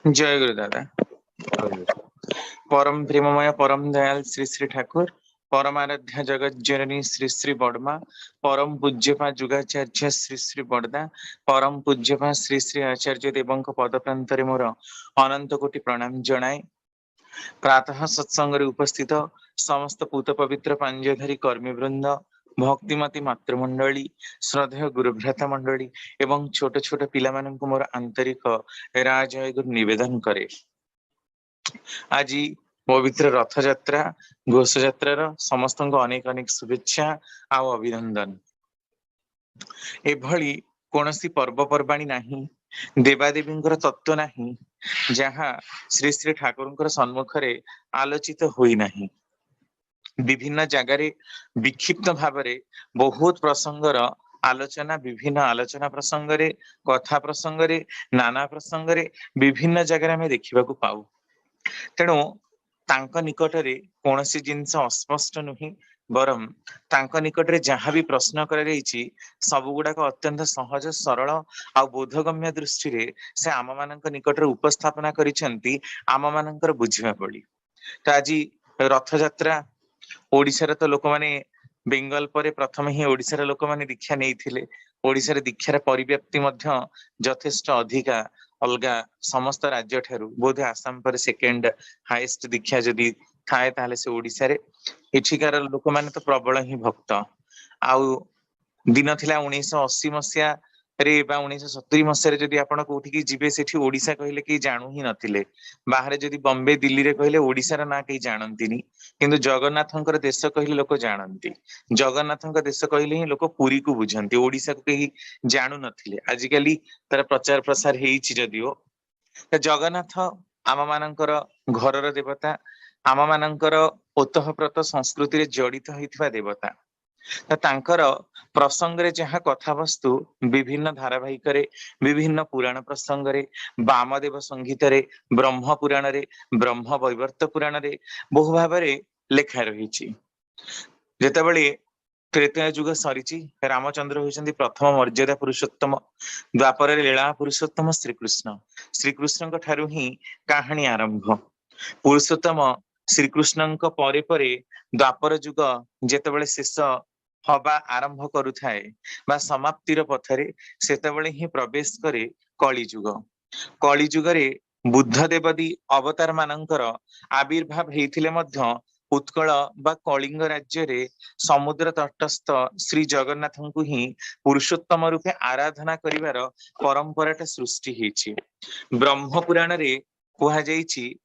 जय गुरु दादा। परम प्रेममय परम दयाल श्री श्री ठाकुर, परमाराध्या जगत जननी श्री श्री बड़मा, परम पूज्यपा जुगाचार्य श्री श्री बड़दा, परम पूज्यपा श्री श्री आचार्य देवों पद प्रांतरे मोर अनंत कोटि प्रणाम जनाए। प्रातः सत्संग उपस्थित समस्त पूत पवित्र पांजधारी कर्मीवृंद, भक्तिमती मातृमंडली, श्रद्धेय गुरुभ्राता मंडली एवं छोट छोट पिला माननकु मोर आंतरिक राजय गुरु निवेदन करे। आज पवित्र रथ यात्रा घोष यात्रार समस्त अनेक अनेक शुभेच्छा आ अभिनंदन। एभली कौनसी पर्वपर्वाणी नाही, देवादेवींकर तत्व नाही जहाँ श्री श्री ठाकुरंकर सम्मुखरे आलोचित होई नाही। विभिन्न जगार विक्षिप्त भावरे बहुत प्रसंगर आलोचना, विभिन्न आलोचना प्रसंगरे, कथा प्रसंगरे, नाना प्रसंगरे विभिन्न जगार आमे देखिबाकू पाऊ। तेणु तांक निकटरे कौनसी जिनस अस्पष्ट नुहे, बरम तांक निकटरे जहाँ भी प्रश्न करा जाइछि सब गुड़ाक अत्यंत सहज सरल आ बोधगम्य दृष्टि रे से आम मानक निकटरे उपस्थापना करिसेंती आम मानकर बुझिबा पड़ी। तो आज रथ यात्रा ओडिशार तो लोक माने बेंगल परे प्रथम ही ओडिशार लोक माने दीक्षा नहीं, ओडिशार दीक्षार परिव्याप्ति मध्य यथेष्ट अधिका अलगा समस्त राज्य ठारू बोध आसाम पर सेकेंड हाईएस्ट दीक्षा जदि थाए ताले से ओडिशा रे। एठिकार लोक माने तो प्रबल ही भक्त। आउ दिन थिला 1980 मसिया रे बा 1970 मसिया रे जदि आपण कोठी जिबे सेठी ओडिशा कहले कि जानू ही नथिले। बाहर जदि बॉम्बे दिल्ली रे कहले ओडिशार ना केही जानंतिनी, किंतु जगन्नाथंकर देश कहले लोक जानंती। जगन्नाथंकर देश कहले ही लोक पुरी को बुझंती, ओडिशा को केही जानू नथिले। आजिकाली तार प्रचार प्रसार हेइछि जदिओ जगन्नाथ आम मानकर घरर देवता, आम मानकर ओतःप्रत संस्कृति रे जड़ित होइथिबा देवता। तांकर प्रसंग रे जहाँ कथा वस्तु विभिन्न धारावाहिक रे, विभिन्न पुराण प्रसंग रे, वामदेव संगीत रे, ब्रह्म पुराण रे, ब्रह्म वैवर्त पुराण रे बहु भाव रे लेखा रही। जेतेबेले त्रेतया युग सरीची, रामचंद्र होइछन्ति प्रथम मर्यादा पुरुषोत्तम, द्वापर लीला पुरुषोत्तम श्रीकृष्ण। श्रीकृष्ण ठारू ही कहानी आरंभ। पुरुषोत्तम श्रीकृष्ण परे परे द्वापर युग जेतेबेले शेष हवा आरंभ करुथाए बा समाप्तिर पथरे, सेतेबेले ही प्रवेश करे कली युग। कली युगरे बुद्ध देवादी अवतार मानकर आविर्भाव हेइथिले मध्य उत्कल बा कलिंग राज्य रे समुद्र तटस्थ श्री जगन्नाथंकु ही पुरुषोत्तम रूपे आराधना करिवार परंपराटा सृष्टि हेछि। ब्रह्म पुराण रे कुहा जाइछि,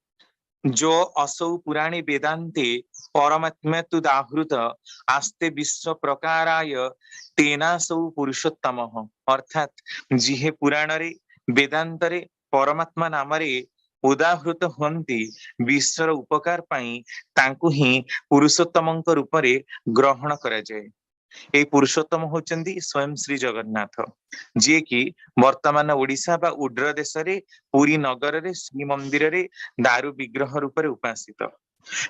जो असौ पुराणी वेदांते परमात्मा तु दाहृत आस्ते विश्व प्रकाराय तेनासौ पुरुषोत्तम। अर्थात जिहे पुराण रे वेदांत रे परमात्मा नाम रे उदाहृत हुंती विश्वर उपकार पाई तांकु ही पुरुषोत्तमंक रूप रे ग्रहण करा जाए। ए पुरुषोत्तम होचंदी स्वयं श्री जगन्नाथ, जे कि वर्तमान ओडिशा बा उड्र देश रे पुरी नगर रे श्री मंदिर रे दारु विग्रह रूप रे उपासित।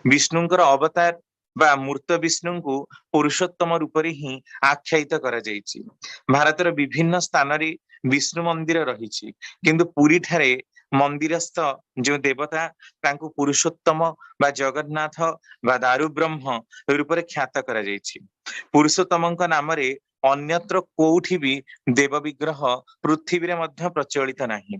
विष्णुंकर अवतार बा मूर्त विष्णु को पुरुषोत्तम रूप रे ही आख्यायित करा जायछि। भारतर विभिन्न स्थान रे विष्णु मंदिर रहिछि, किंतु पुरी ठारे मंदिरस्थ जो देवता तांकु पुरुषोत्तम बा जगन्नाथ बा दारु ब्रह्म रूप रे ख्यात करा जायछि। पुरुषोत्तमंक नाम रे अन्यत्र कोउठी भी देव विग्रह पृथ्वी रे मध्य प्रचलित नाही।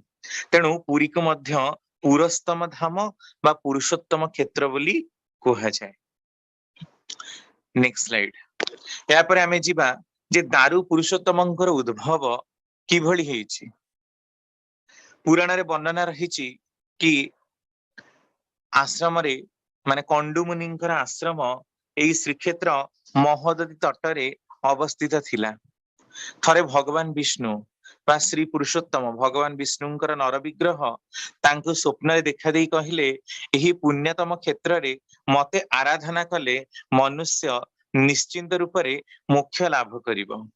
तेणु पुरी को मध्य पुरस्तम धाम बा पुरुषोत्तम क्षेत्र बोली कुहा जाए। Next slide. या पर आमे जिबा जे दारु पुरुषोत्तमंकर उद्भव किभଳି हेछि। पुराण रे वर्णना रहिछि कि आश्रम रे माने कंडु मुनिंकर आश्रम एई श्रीक्षेत्र महोदधी तटरे अवस्थित थिला। थरे भगवान विष्णु बा श्री पुरुषोत्तम भगवान विष्णुंकर नर विग्रह तांको स्वप्न देखा देई कहिले, एही पुण्यतम क्षेत्र रे मते आराधना कले मनुष्य निश्चिंत रूप रे मोक्ष लाभ करिवो।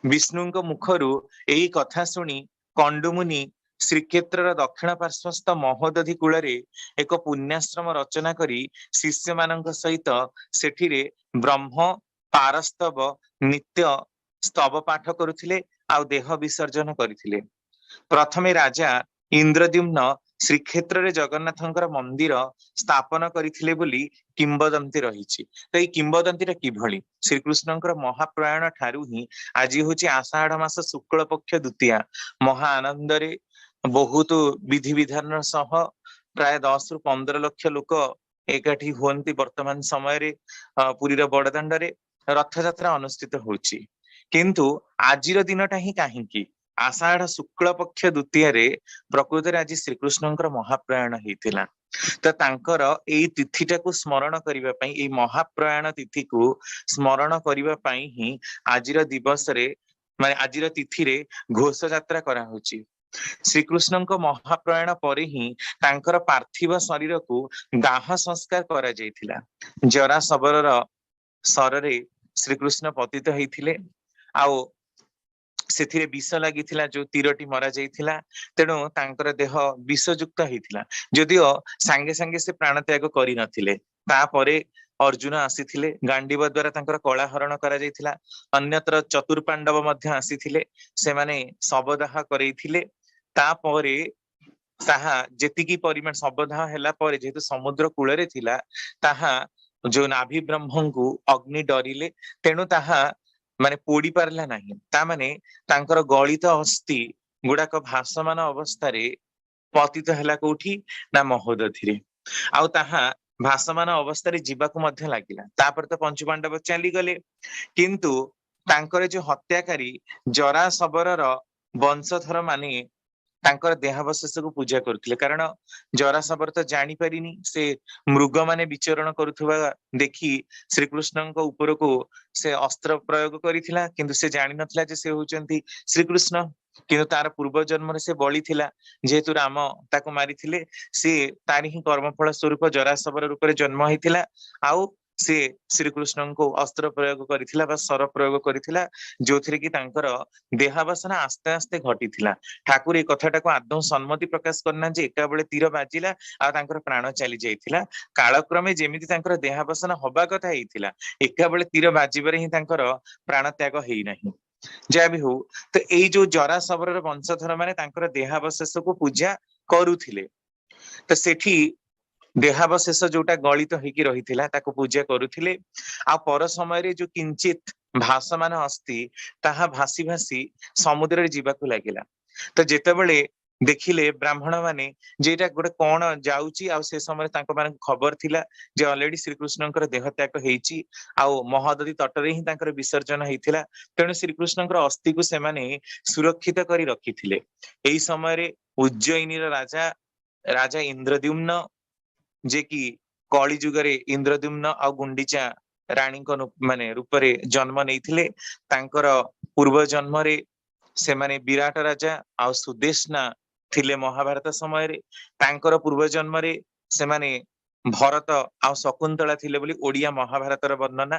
विष्णुंक मुखरु एही कथा सुनी कंडुमुनि श्रीक्षेत्र दक्षिण पार्श्वस्थ महोदधी कूल एक पुण्याश्रम रचना करी शिष्य मानक सहित सेठिरे ब्रह्म पारस्तव नित्य स्तव पाठ करुथिले आ देह विसर्जन करिथिले। प्रथमे राजा इंद्रद्युम्न श्रीक्षेत्र रे जगन्नाथंकर मंदिर स्थापन करथिले बोली किंबदंती रहिछि। तो एई किंबदंती किभଳି श्रीकृष्णଙ୍କର महाप्रयाण ठारू ही आज होछि आषाढ़ मास शुक्ल पक्ष द्वितीया महा आनंदरे बहुत विधि विधान सह प्राय 10 रु 15 लक्ष लोक एकाठी हुअन्ति वर्तमान समय रे पुरीर बड़दाण्डरे रथ यात्रा अनुष्ठित होछि। किंतु आजिर दिनटा ही काहींकी आषाढ़ शुक्ल पक्ष द्वितीय रे प्रकृत रे आज श्रीकृष्णଙ୍କର महाप्रयाण ହେଇଥିଲା। ତ ତାଙ୍କର ଏଇ ତିଥିଟାକୁ ସ୍ମରଣ କରିବା ପାଇଁ ଏଇ ମହାପ୍ରୟାଣ ତିଥିକୁ ସ୍ମରଣ କରିବା ପାଇଁ ହିଁ ଆଜିର ଦିବସରେ ମାନେ ଆଜିର ତିଥିରେ ଘୋଷ ଯାତ୍ରା କରାହଉଛି। ଶ୍ରୀକୃଷ୍ଣଙ୍କ ମହାପ୍ରୟାଣ ପରେ ହିଁ ତାଙ୍କର ପାର୍ଥିବ ଶରୀରକୁ ଦାହ ସଂସ୍କାର କରାଯାଇଥିଲା। ଜରା ଶବରର ଶରରେ ଶ୍ରୀକୃଷ୍ଣ ପତିତ ହେଇଥିଲେ ଆଉ ସେଥିରେ ବିଷ ଲାଗିଥିଲା ଯୋଉ ତୀରଟି ମରା ଯାଇଥିଲା। ତେଣୁ ତାଙ୍କର ଦେହ ବିଷଯୁକ୍ତ ହେଇଥିଲା। ଯଦିଓ ସାଙ୍ଗେ ସାଙ୍ଗେ ସେ ପ୍ରାଣ ତ୍ୟାଗ କରିନଥିଲେ। ତାପରେ ଅର୍ଜୁନ ଆସିଥିଲେ ଗାଣ୍ଡିବ ଦ୍ଵାରା ତାଙ୍କର କଳାହରଣ କରାଯାଇଥିଲା। ଅନ୍ୟତ୍ର ଚତୁର୍ପାଣ୍ଡବ ମଧ୍ୟ ଆସିଥିଲେ ସେମାନେ ଶବଦାହ କରେଇଥିଲେ। ତାପରେ ତାହା ଯେତିକି ପରିମାଣ ଶବଦାହ ହେଲା ପରେ ଯେହେତୁ ସମୁଦ୍ର କୂଳରେ ଥିଲା ତାହା ଯୋଉ ନାଭି ବ୍ରହ୍ମଙ୍କୁ ଅଗ୍ନି ଡରିଲେ ତେଣୁ ତାହା ମାନେ ପୋଡି ପାରିଲା ନାହିଁ। ତା ମାନେ ତାଙ୍କର ଗଳିତ ଅସ୍ଥି ଗୁଡାକ ଭାସମାନ ଅବସ୍ଥାରେ ପତିତ ହେଲା କୋଉଠି ନା ମହୋଦଧିରେ। ଆଉ ତାହା ଭାସମାନ ଅବସ୍ଥାରେ ଯିବାକୁ ମଧ୍ୟ ଲାଗିଲା। ତାପରେ ତ ପଞ୍ଚୁ ପାଣ୍ଡବ ଚାଲିଗଲେ। କିନ୍ତୁ ତାଙ୍କର ଯୋଉ ହତ୍ୟାକାରୀ ଜରା ଶବରର ବଂଶଧର ମାନେ ତାଙ୍କର ଦେହାବଶେଷକୁ ପୂଜା କରୁଥିଲେ। କାରଣ ଜରା ଶବର ତ ଜାଣିପାରିନି ସେ ମୃଗ ମାନେ ବିଚରଣ କରୁଥିବା ଦେଖି ଶ୍ରୀକୃଷ୍ଣଙ୍କ ଉପରକୁ ସେ ଅସ୍ତ୍ର ପ୍ରୟୋଗ କରିଥିଲା। କିନ୍ତୁ ସେ ଜାଣିନଥିଲା ଯେ ସେ ହଉଛନ୍ତି ଶ୍ରୀକୃଷ୍ଣ। କିନ୍ତୁ ତାର ପୂର୍ବ ଜନ୍ମରେ ସେ ବଳି ଥିଲା ଯେହେତୁ ରାମ ତାକୁ ମାରିଥିଲେ ସିଏ ତାରି ହିଁ କର୍ମଫଳ ସ୍ୱରୂପ ଜରାସବର ରୂପରେ ଜନ୍ମ ହେଇଥିଲା। ଆଉ ସେ ଶ୍ରୀକୃଷ୍ଣଙ୍କୁ ଅସ୍ତ୍ର ପ୍ରୟୋଗ କରିଥିଲା ବା ଶର ପ୍ରୟୋଗ କରିଥିଲା ଯୋଉଥିରେ କି ତାଙ୍କର ଦେହାବସାନ ଆସ୍ତେ ଆସ୍ତେ ଘଟିଥିଲା। ଠାକୁର ଏ କଥାଟାକୁ ଆଦୌ ସମ୍ମତି ପ୍ରକାଶ କରିନାହାନ୍ତି ଯେ ଏକା ବେଳେ ତୀର ବାଜିଲା ଆଉ ତାଙ୍କର ପ୍ରାଣ ଚାଲି ଯାଇଥିଲା। କାଳକ୍ରମେ ଯେମିତି ତାଙ୍କର ଦେହାବସାନ ହବା କଥା ହେଇଥିଲା ଏକା ବେଳେ ତୀର ବାଜିବାରେ ହିଁ ତାଙ୍କର ପ୍ରାଣ ତ୍ୟାଗ ହେଇନାହିଁ। ଯାହା ବି ହଉ ତ ଏଇ ଯୋଉ ଜରା ଶବରର ବଂଶଧର ମାନେ ତାଙ୍କର ଦେହାବଶେଷକୁ ପୂଜା କରୁଥିଲେ। ତ ସେଠି ଦେହାବଶେଷ ଯୋଉଟା ଗଳିତ ହେଇକି ରହିଥିଲା ତାକୁ ପୂଜା କରୁଥିଲେ। ଆଉ ପର ସମୟରେ ଯୋଉ କିଞ୍ଚିତ ଭାସମାନ ଅସ୍ଥି ତାହା ଭାସି ଭାସି ସମୁଦ୍ରରେ ଯିବାକୁ ଲାଗିଲା। ତ ଯେତେବେଳେ ଦେଖିଲେ ବ୍ରାହ୍ମଣ ମାନେ ଯେ ଏଇଟା ଗୋଟେ କଣ ଯାଉଛି ଆଉ ସେ ସମୟରେ ତାଙ୍କ ମାନଙ୍କୁ ଖବର ଥିଲା ଯେ ଅଲରେଡି ଶ୍ରୀକୃଷ୍ଣଙ୍କର ଦେହ ତ୍ୟାଗ ହେଇଛି ଆଉ ମହୋଦଧି ତଟରେ ହିଁ ତାଙ୍କର ବିସର୍ଜନ ହେଇଥିଲା। ତେଣୁ ଶ୍ରୀକୃଷ୍ଣଙ୍କର ଅସ୍ଥିକୁ ସେମାନେ ସୁରକ୍ଷିତ କରି ରଖିଥିଲେ। ଏଇ ସମୟରେ ଉଜ୍ଜୟିନୀର ରାଜା ଇନ୍ଦ୍ରଦ୍ୟୁମ୍ନ ଯେ କି କଳି ଯୁଗରେ ଇନ୍ଦ୍ରଦ୍ୟୁମ୍ନ ଆଉ ଗୁଣ୍ଡିଚା ରାଣୀଙ୍କ ମାନେ ରୂପରେ ଜନ୍ମ ନେଇଥିଲେ। ତାଙ୍କର ପୂର୍ବ ଜନ୍ମରେ ସେମାନେ ବିରାଟ ରାଜା ଆଉ ସୁଦେଷ୍ଣା ଥିଲେ ମହାଭାରତ ସମୟରେ। ତାଙ୍କର ପୂର୍ବ ଜନ୍ମରେ ସେମାନେ ଭରତ ଆଉ ଶକୁନ୍ତଳା ଥିଲେ ବୋଲି ଓଡିଆ ମହାଭାରତର ବର୍ଣ୍ଣନା।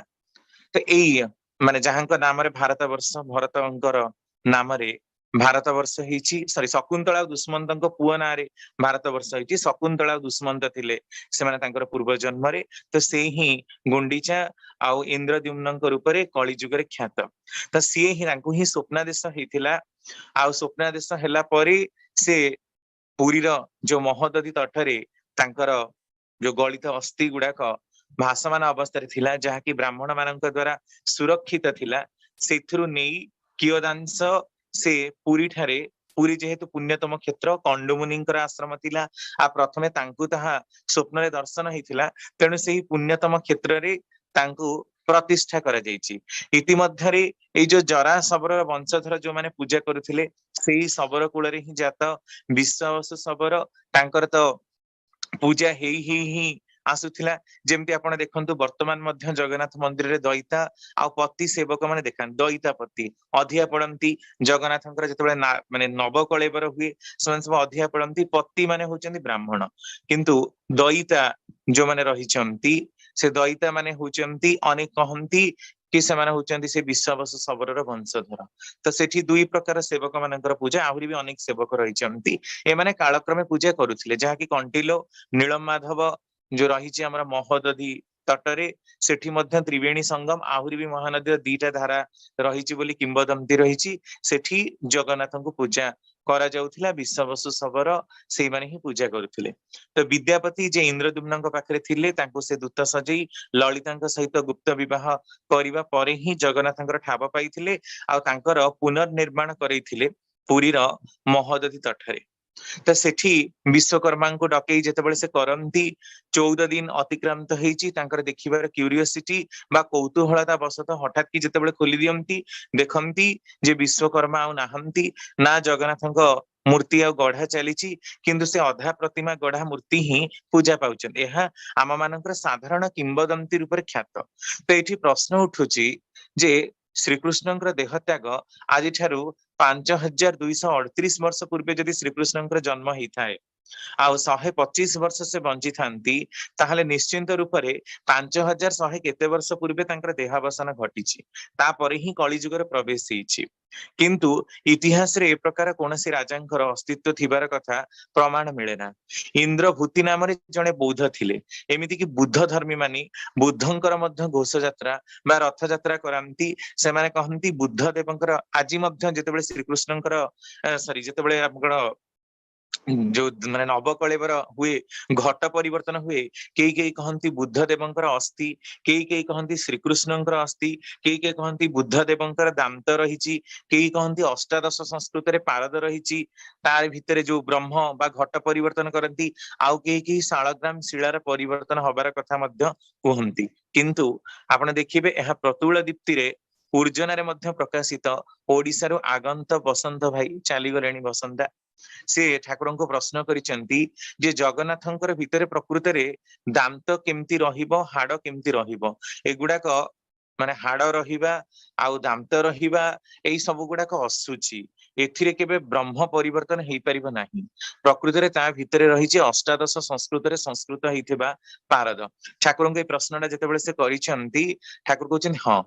ତ ଏଇ ମାନେ ଯାହାଙ୍କ ନାମରେ ଭାରତ ବର୍ଷ ଭରତଙ୍କର ନାମରେ ଭାରତ ବର୍ଷ ହେଇଛି। ସରି ଶକୁନ୍ତଳା ଆଉ ଦୁଷ୍ମନ୍ତଙ୍କ ପୁଅ ନାଁରେ ଭାରତ ବର୍ଷ ହେଇଛି। ଶକୁନ୍ତଳା ଆଉ ଦୁଷ୍ମନ୍ତ ଥିଲେ ସେମାନେ ତାଙ୍କର ପୂର୍ବ ଜନ୍ମରେ। ତ ସେ ହିଁ ଗୁଣ୍ଡିଚା ଆଉ ଇନ୍ଦ୍ରଦ୍ୟୁମ୍ନଙ୍କ ରୂପରେ କଳି ଯୁଗରେ ଖ୍ୟାତ। ତ ସିଏ ହିଁ ତାଙ୍କୁ ହିଁ ସ୍ୱପ୍ନାଦେଶ ହେଇଥିଲା। ଆଉ ସ୍ୱପ୍ନାଦେଶ ହେଲା ପରେ ସେ ପୁରୀର ଯୋଉ ମହୋଦଧି ତଟରେ ତାଙ୍କର ଯୋଉ ଗଳିତ ଅସ୍ଥି ଗୁଡାକ ଭାସମାନ ଅବସ୍ଥାରେ ଥିଲା ଯାହାକି ବ୍ରାହ୍ମଣ ମାନଙ୍କ ଦ୍ଵାରା ସୁରକ୍ଷିତ ଥିଲା। ସେଥିରୁ ନେଇ କିୟଦାଂଶ ସେ ପୁରୀ ଠାରେ ପୁରୀ ଯେହେତୁ ପୁଣ୍ୟତମ କ୍ଷେତ୍ର କଣ୍ଡୁମୁନିଙ୍କର ଆଶ୍ରମ ଥିଲା ଆଉ ପ୍ରଥମେ ତାଙ୍କୁ ତାହା ସ୍ୱପ୍ନରେ ଦର୍ଶନ ହେଇଥିଲା। ତେଣୁ ସେହି ପୁଣ୍ୟତମ କ୍ଷେତ୍ରରେ ତାଙ୍କୁ ପ୍ରତିଷ୍ଠା କରାଯାଇଛି। ଇତିମଧ୍ୟରେ ଏଇ ଯୋଉ ଜରା ଶବରର ବଂଶଧର ଯୋଉମାନେ ପୂଜା କରୁଥିଲେ ସେଇ ଶବର କୂଳରେ ହିଁ ଜାତ ବିଶ୍ୱାବସୁ ଶବର ତାଙ୍କର ତ ପୂଜା ହେଇ ହେଇ ହିଁ ଆସୁଥିଲା। ଯେମିତି ଆପଣ ଦେଖନ୍ତୁ ବର୍ତ୍ତମାନ ମଧ୍ୟ ଜଗନ୍ନାଥ ମନ୍ଦିରରେ ଦଇତା ଆଉ ପତି ସେବକ ମାନେ ଦେଖାନ୍ତି। ଦଇତା ପତି ଅଧିଆ ପଡନ୍ତି ଜଗନ୍ନାଥଙ୍କର ଯେତେବେଳେ ମାନେ ନବକଳେବର ହୁଏ ସେମାନେ ସବୁ ଅଧିଆ ପଡନ୍ତି। ପତି ମାନେ ହଉଛନ୍ତି ବ୍ରାହ୍ମଣ। କିନ୍ତୁ ଦଇତା ଯୋଉମାନେ ରହିଛନ୍ତି ସେ ଦଇତା ମାନେ ହଉଛନ୍ତି ଅନେକ କହନ୍ତି କି ସେମାନେ ହଉଛନ୍ତି ସେ ବିଶ୍ୱାବସୁ ଶବରର ବଂଶଧର। ତ ସେଠି ଦୁଇ ପ୍ରକାର ସେବକ ମାନଙ୍କର ପୂଜା ଆହୁରି ବି ଅନେକ ସେବକ ରହିଛନ୍ତି। ଏମାନେ କାଳକ୍ରମେ ପୂଜା କରୁଥିଲେ ଯାହାକି କଣ୍ଟିଲୋ ନୀଳମ ମାଧବ ଯୋଉ ରହିଛି ଆମର ମହୋଦଧି ତଟରେ ସେଠି ମଧ୍ୟ ତ୍ରିବେଣୀ ସଙ୍ଗମ ଆହୁରି ବି ମହାନଦୀର ଦିଟା ଧାରା ରହିଛି ବୋଲି କିମ୍ବଦନ୍ତୀ ରହିଛି। ସେଠି ଜଗନ୍ନାଥଙ୍କୁ ପୂଜା करा जाउथिला विश्ववसु शबर सेई माने ही पूजा करुथिले। तो विद्यापति जे इंद्रद्युम्नଙ୍କ पाखरे थिले तांको से दूत सजई ललिताଙ୍କ सहित गुप्त विवाह करिबा परे ही जगन्नाथଙ୍କର ठाब पाइथिले आ तांकर पुनर्निर्माण करैथिले पुरीर महोदधि तटरे। तो सेठी विश्वकर्मा को डकई जेतेबेले से करंती 14 दिन अतिक्रांत हेची तांकर देखिबार क्यूरियोसिटी बा कौतूहलता बसत हठात कि जेतेबेले खोली दियंती देखंती जे विश्वकर्मा आ नाहंती ना जगन्नाथଙ୍କ मूर्ति आ गढ़ा चलीची किंतु से अधा प्रतिमा गढ़ा मूर्ति ही पूजा पाउछन। एहा आम मानकर साधारण किंबदंती रूप ख्यात। तो एठी प्रश्न उठुची जे श्रीकृष्णଙ୍କର देह त्याग आज ठारू 5238 वर्ष पूर्वे जदि श्रीकृष्णଙ୍କର जन्म होता आउ 125 वर्ष से बंची थांती ताहले निश्चिंत रूप से 5100 केते वर्ष पूर्वे तांकर देहावसान घटिछि तापरे ही कलिजुगर प्रवेश होइछि। किंतु इतिहास रे ए प्रकार कोनसी राजांकर अस्तित्व थिबार कथा प्रमाण मिलेना। इंद्रभूति नाम रे जणे बौद्ध थिले एमिति कि बुद्ध धर्मी मानी बुद्धंकर मध्य घोष यात्रा बा रथ यात्रा करांती से माने कहंती बुद्ध देवंकर आज मध्य जेतेबेले श्रीकृष्णंकर सॉरी जेतेबेले आपन जो माने नवकलेवर हुए घट परिवर्तन हुए कई कहती बुद्ध देवंकर अस्थि कई कहती श्रीकृष्णंकर अस्थि कई कहती बुद्ध देवंकर दांत रही कई कहती अष्टादश संस्कृत रे पारद रही तार भितर जो ब्रह्म बा घट परिवर्तन करती आउ कई शालग्राम शिलार परिवर्तन हबार कथा मध्य कहती। किंतु आपण देखिबे यह प्रतुल दीप्ति रे ऊर्जन रे मध्य प्रकाशित ओडिसा आगंत बसंत भाई चलीगले बसंता से ठाकुर को प्रश्न करिसेंती जे जगन्नाथंकर भितरे प्रकृत रे दांत केमती रहिबो हाड़ केमती रहिबो एगुडाक माने हाड़ रहिबा आउ दांत रहिबा एई सब गुडाक असुची एथिरे केबे ब्रह्म परिवर्तन हेई परिबो नाही। प्रकृत रे ता भितरे रहिचे अष्टादश संस्कृत रे संस्कृत हेइथिबा पारद। ठाकुर के प्रश्नटा जेतेबेले से करिसेंती ठाकुर कहउछन हां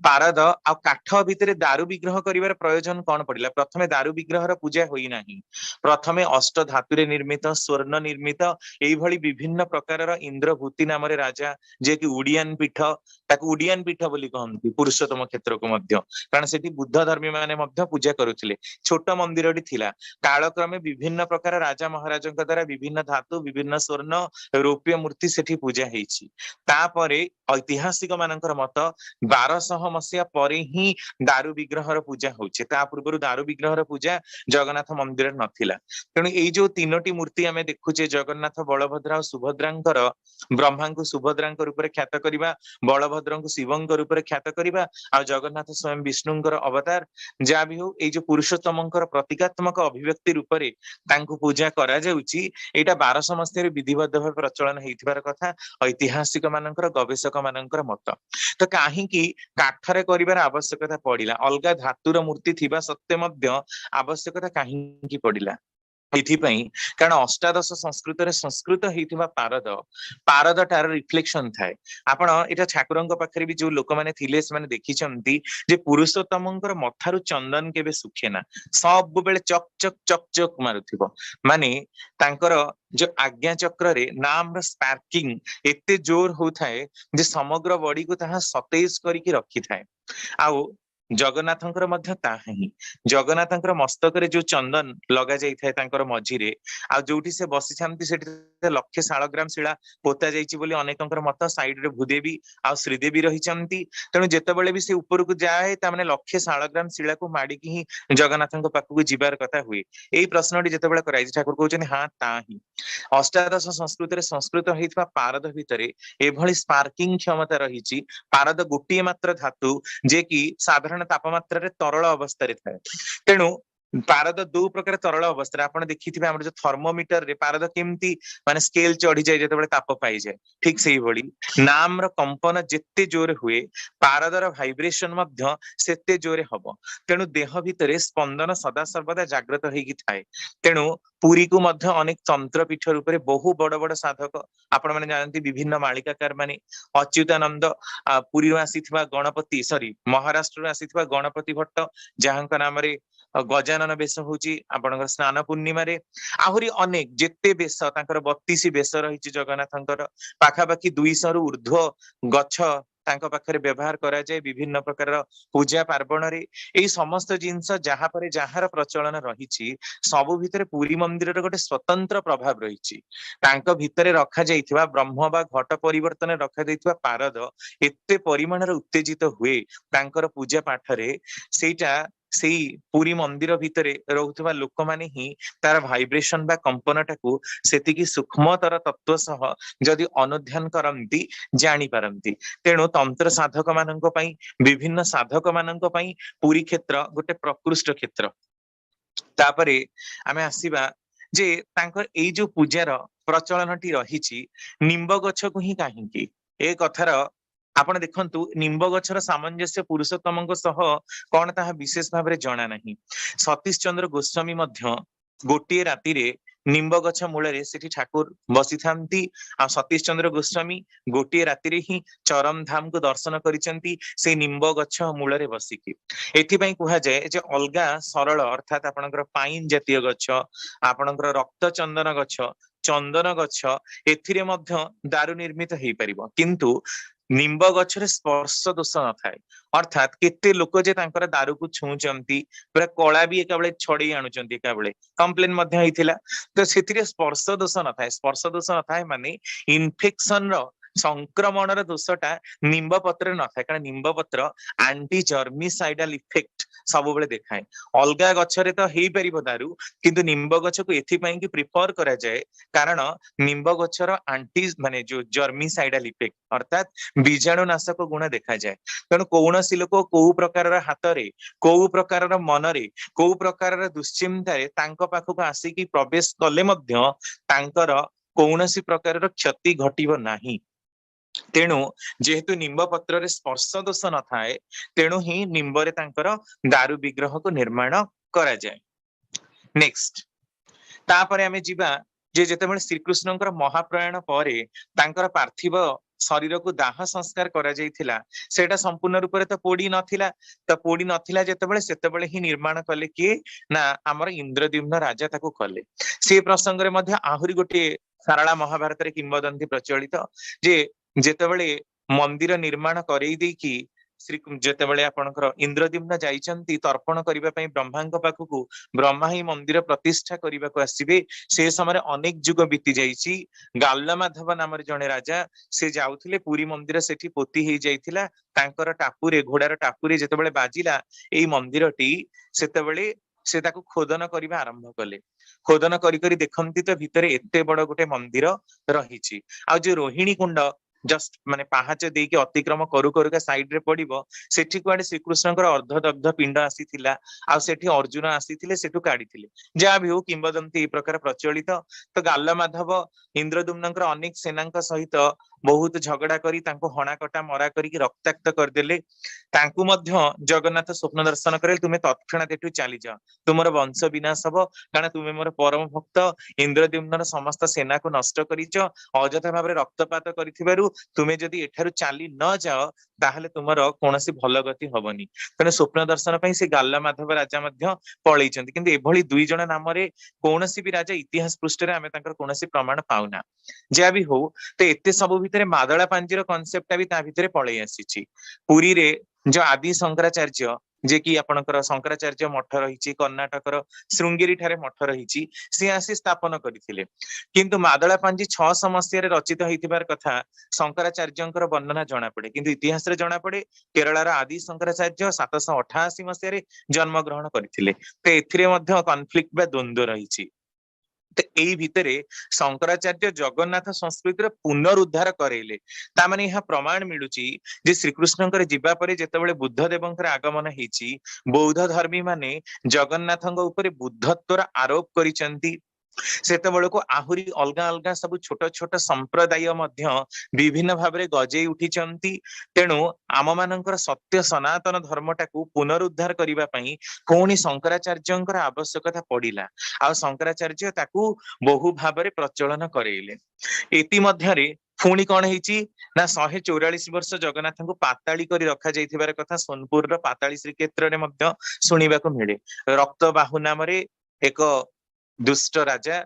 पारद आ काठ भितरे दारु विग्रह करिवार प्रयोजन कोन पडिला। प्रथमे दारु विग्रहर पूजा होई नाही प्रथमे अष्ट धातुरे निर्मित स्वर्ण निर्मित एई भली विभिन्न प्रकारर इंद्रभूति नाम रे राजा जे कि उडियान पीठ ताकू उडियान पीठ बोली कहंती पुरुषोत्तम क्षेत्र को मध्य कारण सेठी बुद्ध धर्मी माने मध्य पूजा करुथिले छोट मंदिरटी थिला। कालक्रमे विभिन्न प्रकार राजा महाराजंक द्वारा विभिन्न धातु विभिन्न स्वर्ण रौप्य मूर्ति सेठी पूजा हेइछि। तापरे ऐतिहासिक मानकर मत 1200 मसिया परे ही दारु विग्रहर पूजा होउछि ता पूर्वरु दारु विग्रहर पूजा जगन्नाथ मंदिर नथिला। तेणु एई जो तीनोटी मूर्ति आमे देखुचे जगन्नाथ बलभद्र और सुभद्रांकर ब्रह्मा को सुभद्रांक रूप में ख्यात करिबा बलभद्र को शिवंक रूप में ख्यात करिबा आ जगन्नाथ स्वयं विष्णुंकर अवतार जा भी हो एई जो पुरुषोत्तमंकर प्रतीकात्मक अभिव्यक्ति रूप में तांको पूजा करा जाउची एटा 1200 मसिया विधिबद्ध भाव प्रचलन हेइथिबार कथा ऐतिहासिक मानकर गवेषक मानकर मत। तो काहे कि काठरे करिबार आवश्यकता पडिला अलगा धातुर मूर्ति थिबा सत्ते मध्य आवश्यकता काहे पडिला एथिपाई कारण अष्टादश संस्कृत रे संस्कृत हेइथिबा पारद पारदटार रिफ्लेक्शन थाए। आपण एटा ठाकुरंक पाखरे भी जो लोक माने थिले से माने देखिचंती जे पुरुषोत्तमंकर मथारु चंदन केबे सुखेना सब बेले चक चक चक चक मारुथिबो माने तांकर जो आज्ञा चक्र रे नाम स्पार्किंग एते जोर होथाए जे समग्र बॉडी को ताहा सतेज करिकि रखि थाए। आउ जगन्नाथंकर मध्य ताहा ही जगन्नाथंकर मस्तक रे जो चंदन लगा जाई थाए तांकर मझिरे आ जोठी से बसी छांती सेठी लक्ष्य शालग्राम शिला पोता जाईची बोली अनेकंकर मत साइड रे भूदेवी आ श्रीदेवी रही छांती। तेणु जेतेबेले भी से ऊपर को जाए ता माने लक्ष्य शालग्राम शिला को माडी की ही जगन्नाथंक पाखु जिबार कथा हुए। एई प्रश्नटी जेतेबेले कराई ठाकुर कहउछन हां ता ही अष्टादश संस्कृत रे संस्कृत हेइथबा पारद भितरे एभली स्पार्किंग क्षमता रहिची। पारद गोटिए मात्र धातु जे कि साधारण तापमात्रा रे तरल अवस्था रे थाए। तेणु पारद दो प्रकार तरल अवस्था आपण देखिथिबे हमर जो थर्मोमीटर रे पारद केमती माने स्केल चढ़ी जाय जेतेबेले ताप पाई जाय ठीक सेही भली नाम रो कंपन जेते जोर हुए पारदर वाइब्रेशन मध्य सेते जोरे हबो। तेणु देह भितरे स्पंदन सदा सर्वदा जागृत हेकी थाए। तेणु पुरी को मध्य अनेक तंत्र पीठ रूप में बहु बड़ बड़ साधक आपण माने जानती विभिन्न मालिकाकार माने अच्युतानंद पुरी आसीथिबा गणपति सॉरी महाराष्ट्र आसीथिबा गणपति भट्ट जहांक नाम रे गजानन बेश होची आपनकर स्नान पूर्णिमा रे आहुरी अनेक जेते बेश तांकर 32 बेश रहिछि जगन्नाथंकर पाखापाखि 200 रु ऊर्ध्व गच्छ तांको पाखरे व्यवहार करा जाए विभिन्न प्रकार पूजा पार्वण रे एई समस्त जिंस जहाँ पर जहाँ प्रचलन रही सबु भितर पुरी मंदिर गोटे स्वतंत्र प्रभाव रही भितर रखा जाइथिबा ब्रह्म बा घट परिवर्तन रखा जाइथिबा पारद एते परिमाण उत्तेजित हुए तांकर पूजा पाठ रे सेटा सेई पुरी मंदिर भितरे रहुथबा लोक माने ही तार भाइब्रेशन बा कंपनटाकू सेतिकी सूक्ष्मतर तत्व सह जदि अनुध्यान करंती जानी पारंती तेणु तंत्र साधक मानक पई विभिन्न साधक मानक पई पुरी क्षेत्र गोटे प्रकृष्ट क्षेत्र तापरे आमे आसीबा जे तांकर एई जो पूजार प्रचलनटी रहिछि निम्ब गछ को ही काहींकी ए कथार आपण देखंतु निम्ब गछर सामंजस्य पुरुषोत्तमଙ୍କ सह कोन ताहा विशेष भाव रे जणा नाही सतीश चंद्र गोस्वामी मध्य गोटिए राति रे निम्ब गछ मूल से ठाकुर बसी थांती आ सतीश चंद्र गोस्वामी गोटिए राति रे ही चरम धाम को दर्शन करिसेंती से निम्ब गछ मूल रे बसिकी एथिपई कुहा जाय जे अलगा सरल अर्थात आपनकर पाइन जातीय गछ आपनकर रक्त चंदन गछ चंदन गछ एथिरे मध्य दारु निर्मित हेई परिबो किंतु निम्ब गछरे स्पर्श दोष न थाए अर्थात केते लोक जे तांकर दारू को छुंचंती पूरा कला भी एका बेले छड़े आणुचंती एका बेले कंप्लेन मध्य होइथिला तो सेथिरे स्पर्श दोष न थाए स्पर्श दोष न थाए माने इन्फेक्शन रो संक्रमण दोषटा निम्ब पत्र न थाए कारण निम्ब पत्र एंटी जर्मिसाइडल इफेक्ट सब बेले देखाए अलगा गछरे तो हेई परिबो दारू किंतु निम्ब गछ को एथि पई कि प्रिफर करा जाए कारण निम्ब गछर एंटी माने जो जर्मिसाइडल इफेक्ट अर्थात बीजाणु नाशक गुण देखा जाए तेणु कौनसी लोक को प्रकार हाथ रे को प्रकार मनरे को प्रकार दुश्चिंतारे तांको पाखक आसिकी प्रवेश कले मध्य तांकर कौनसी प्रकार क्षति घटिबो नाही तेणु जेहेतु निम्ब पत्र रे स्पर्श दोष न थाए तेणु ही निम्बरे तांकर दारू विग्रह को निर्माण करा जाए नेक्स्ट तापरे आमे जिबा जे जेतेबेले श्रीकृष्णଙ୍କର महाप्रयाण परे तांकर पार्थिव शरीर को दाह संस्कार करा जाइथिला सेटा संपूर्ण रूप रे तो पोड़ी नथिला जेतेबेले सेतेबेले ही निर्माण कले कि ना हमर इंद्रद्युम्न राजा ताको कले से प्रसंग रे मध्य आहुरी गोटे सारला महाभारत रे किंवदंती प्रचलित जे जेतेबेले मंदिर निर्माण करई देकी श्री जेतेबेले आपनकर इंद्रद्युम्न जाइचंती तर्पण करिबा पई ब्रह्मांक पाखकू ब्रह्मा ही मंदिर प्रतिष्ठा करिबा को आसीबे से समय अनेक जुग बीती जाइची गाल्लमाधव नाम जने राजा से जाउथिले पुरी मंदिर सेठी पोती हेई जाइथिला तांकर टापुरे घोड़ार टापुरे जेतेबेले बाजिला एई मंदिरटी सेतेबेले से ताकू खोदन करिबा आरंभ कले खोदन करी करी देखंती तो भितरे एते बड़ गोटे मंदिर रहिची आ जो रोहिणी कुंड जस्ट माने पाहाच देकी अतिक्रम करू करू का साइड रे पड़िबो सेठी कुआडे श्रीकृष्णଙ୍କର अर्धदग्ध पिंड आसीथिला आ सेठी अर्जुन आसीथिले सेठू काढिथिले जा भी हो किंवदंती ए प्रकार प्रचलित तो गाल्लमाधव इंद्रद्युम्नଙ୍କର अनेक सेनांक सहित बहुत झगड़ा करी तांको हणाकटा मरा करी रक्ताक्त करदेले तांको मध्य जगन्नाथ स्वप्न दर्शन करे तुमे तत्क्षणात एठू चली जा तुमर वंश विनाश हबो कारण तुमे मोर परम भक्त इंद्रद्युम्नर समस्त सेना को नष्ट करिच अजथा भाव रे रक्तपात करिथिबारु तुमे जदि एठारु चाली न जाओ ताहले तुमर कोनोसी भल गति हबनी तने स्वप्न दर्शन पई से गाल्लमाधव राजा मध्य पळैचंती किंतु एभली दुई जण नाम रे कोनोसी भी राजा इतिहास पृष्ठ रे आमे तांकर कोनोसी प्रमाण पाउना जा भी हो ते एते सब भितरे मादळा पांजीर कांसेप्ट भी ता भितरे पळै आसीची पुरी रे जो आदि शंकराचार्य जे कि आपनकर शंकराचार्य मठ रहिची कर्णाटकर श्रृंगेरी ठारे मठ रहिची से आसी स्थापन करिथिले किंतु मादळा पांजी 600 मसीह रे रचित होइथिबार कथा शंकराचार्यଙ୍କର वर्णना जणा पड़े किंतु इतिहास रे जणा पड़े केरलार आदि शंकराचार्य 788 मसीह रे जन्म ग्रहण करिथिले ते एथिरे मध्य कॉन्फ्लिक्ट बा द्वंद्व रहिची एई भितरे शंकराचार्य जगन्नाथ संस्कृतिर पुनरुद्धार करेले ता माने यह प्रमाण मिलुची जे श्रीकृष्णଙ୍କର जीवा परे जेतेबेले बुद्ध देवଙ୍କର आगमन हेची बौद्ध धर्मी माने जगन्नाथଙ୍କ उपरे बुद्धत्वर आरोप करिसंती सेतेबेले को आहुरी अलगा अलगा सब छोट छोट संप्रदाय मध्य विभिन्न भाव रे गजई उठिचंती तेणु आम मानकर सत्य सनातन धर्मटाकू पुनरुद्धार करिबा पई कोणी शंकराचार्यଙ୍କର आवश्यकता पड़िला आ शंकराचार्य ताकू बहु भाव रे प्रचलन करेले एति मध्यरे पुणी कौन हेची ना 144 वर्ष जगन्नाथ को पाताली करी रखा जाइथिबार कथा सोनपुर रो पाताली श्रीक्षेत्र रे मध्य सुनिबा को मिले रक्तबाहु नाम रे एक दुष्ट राजा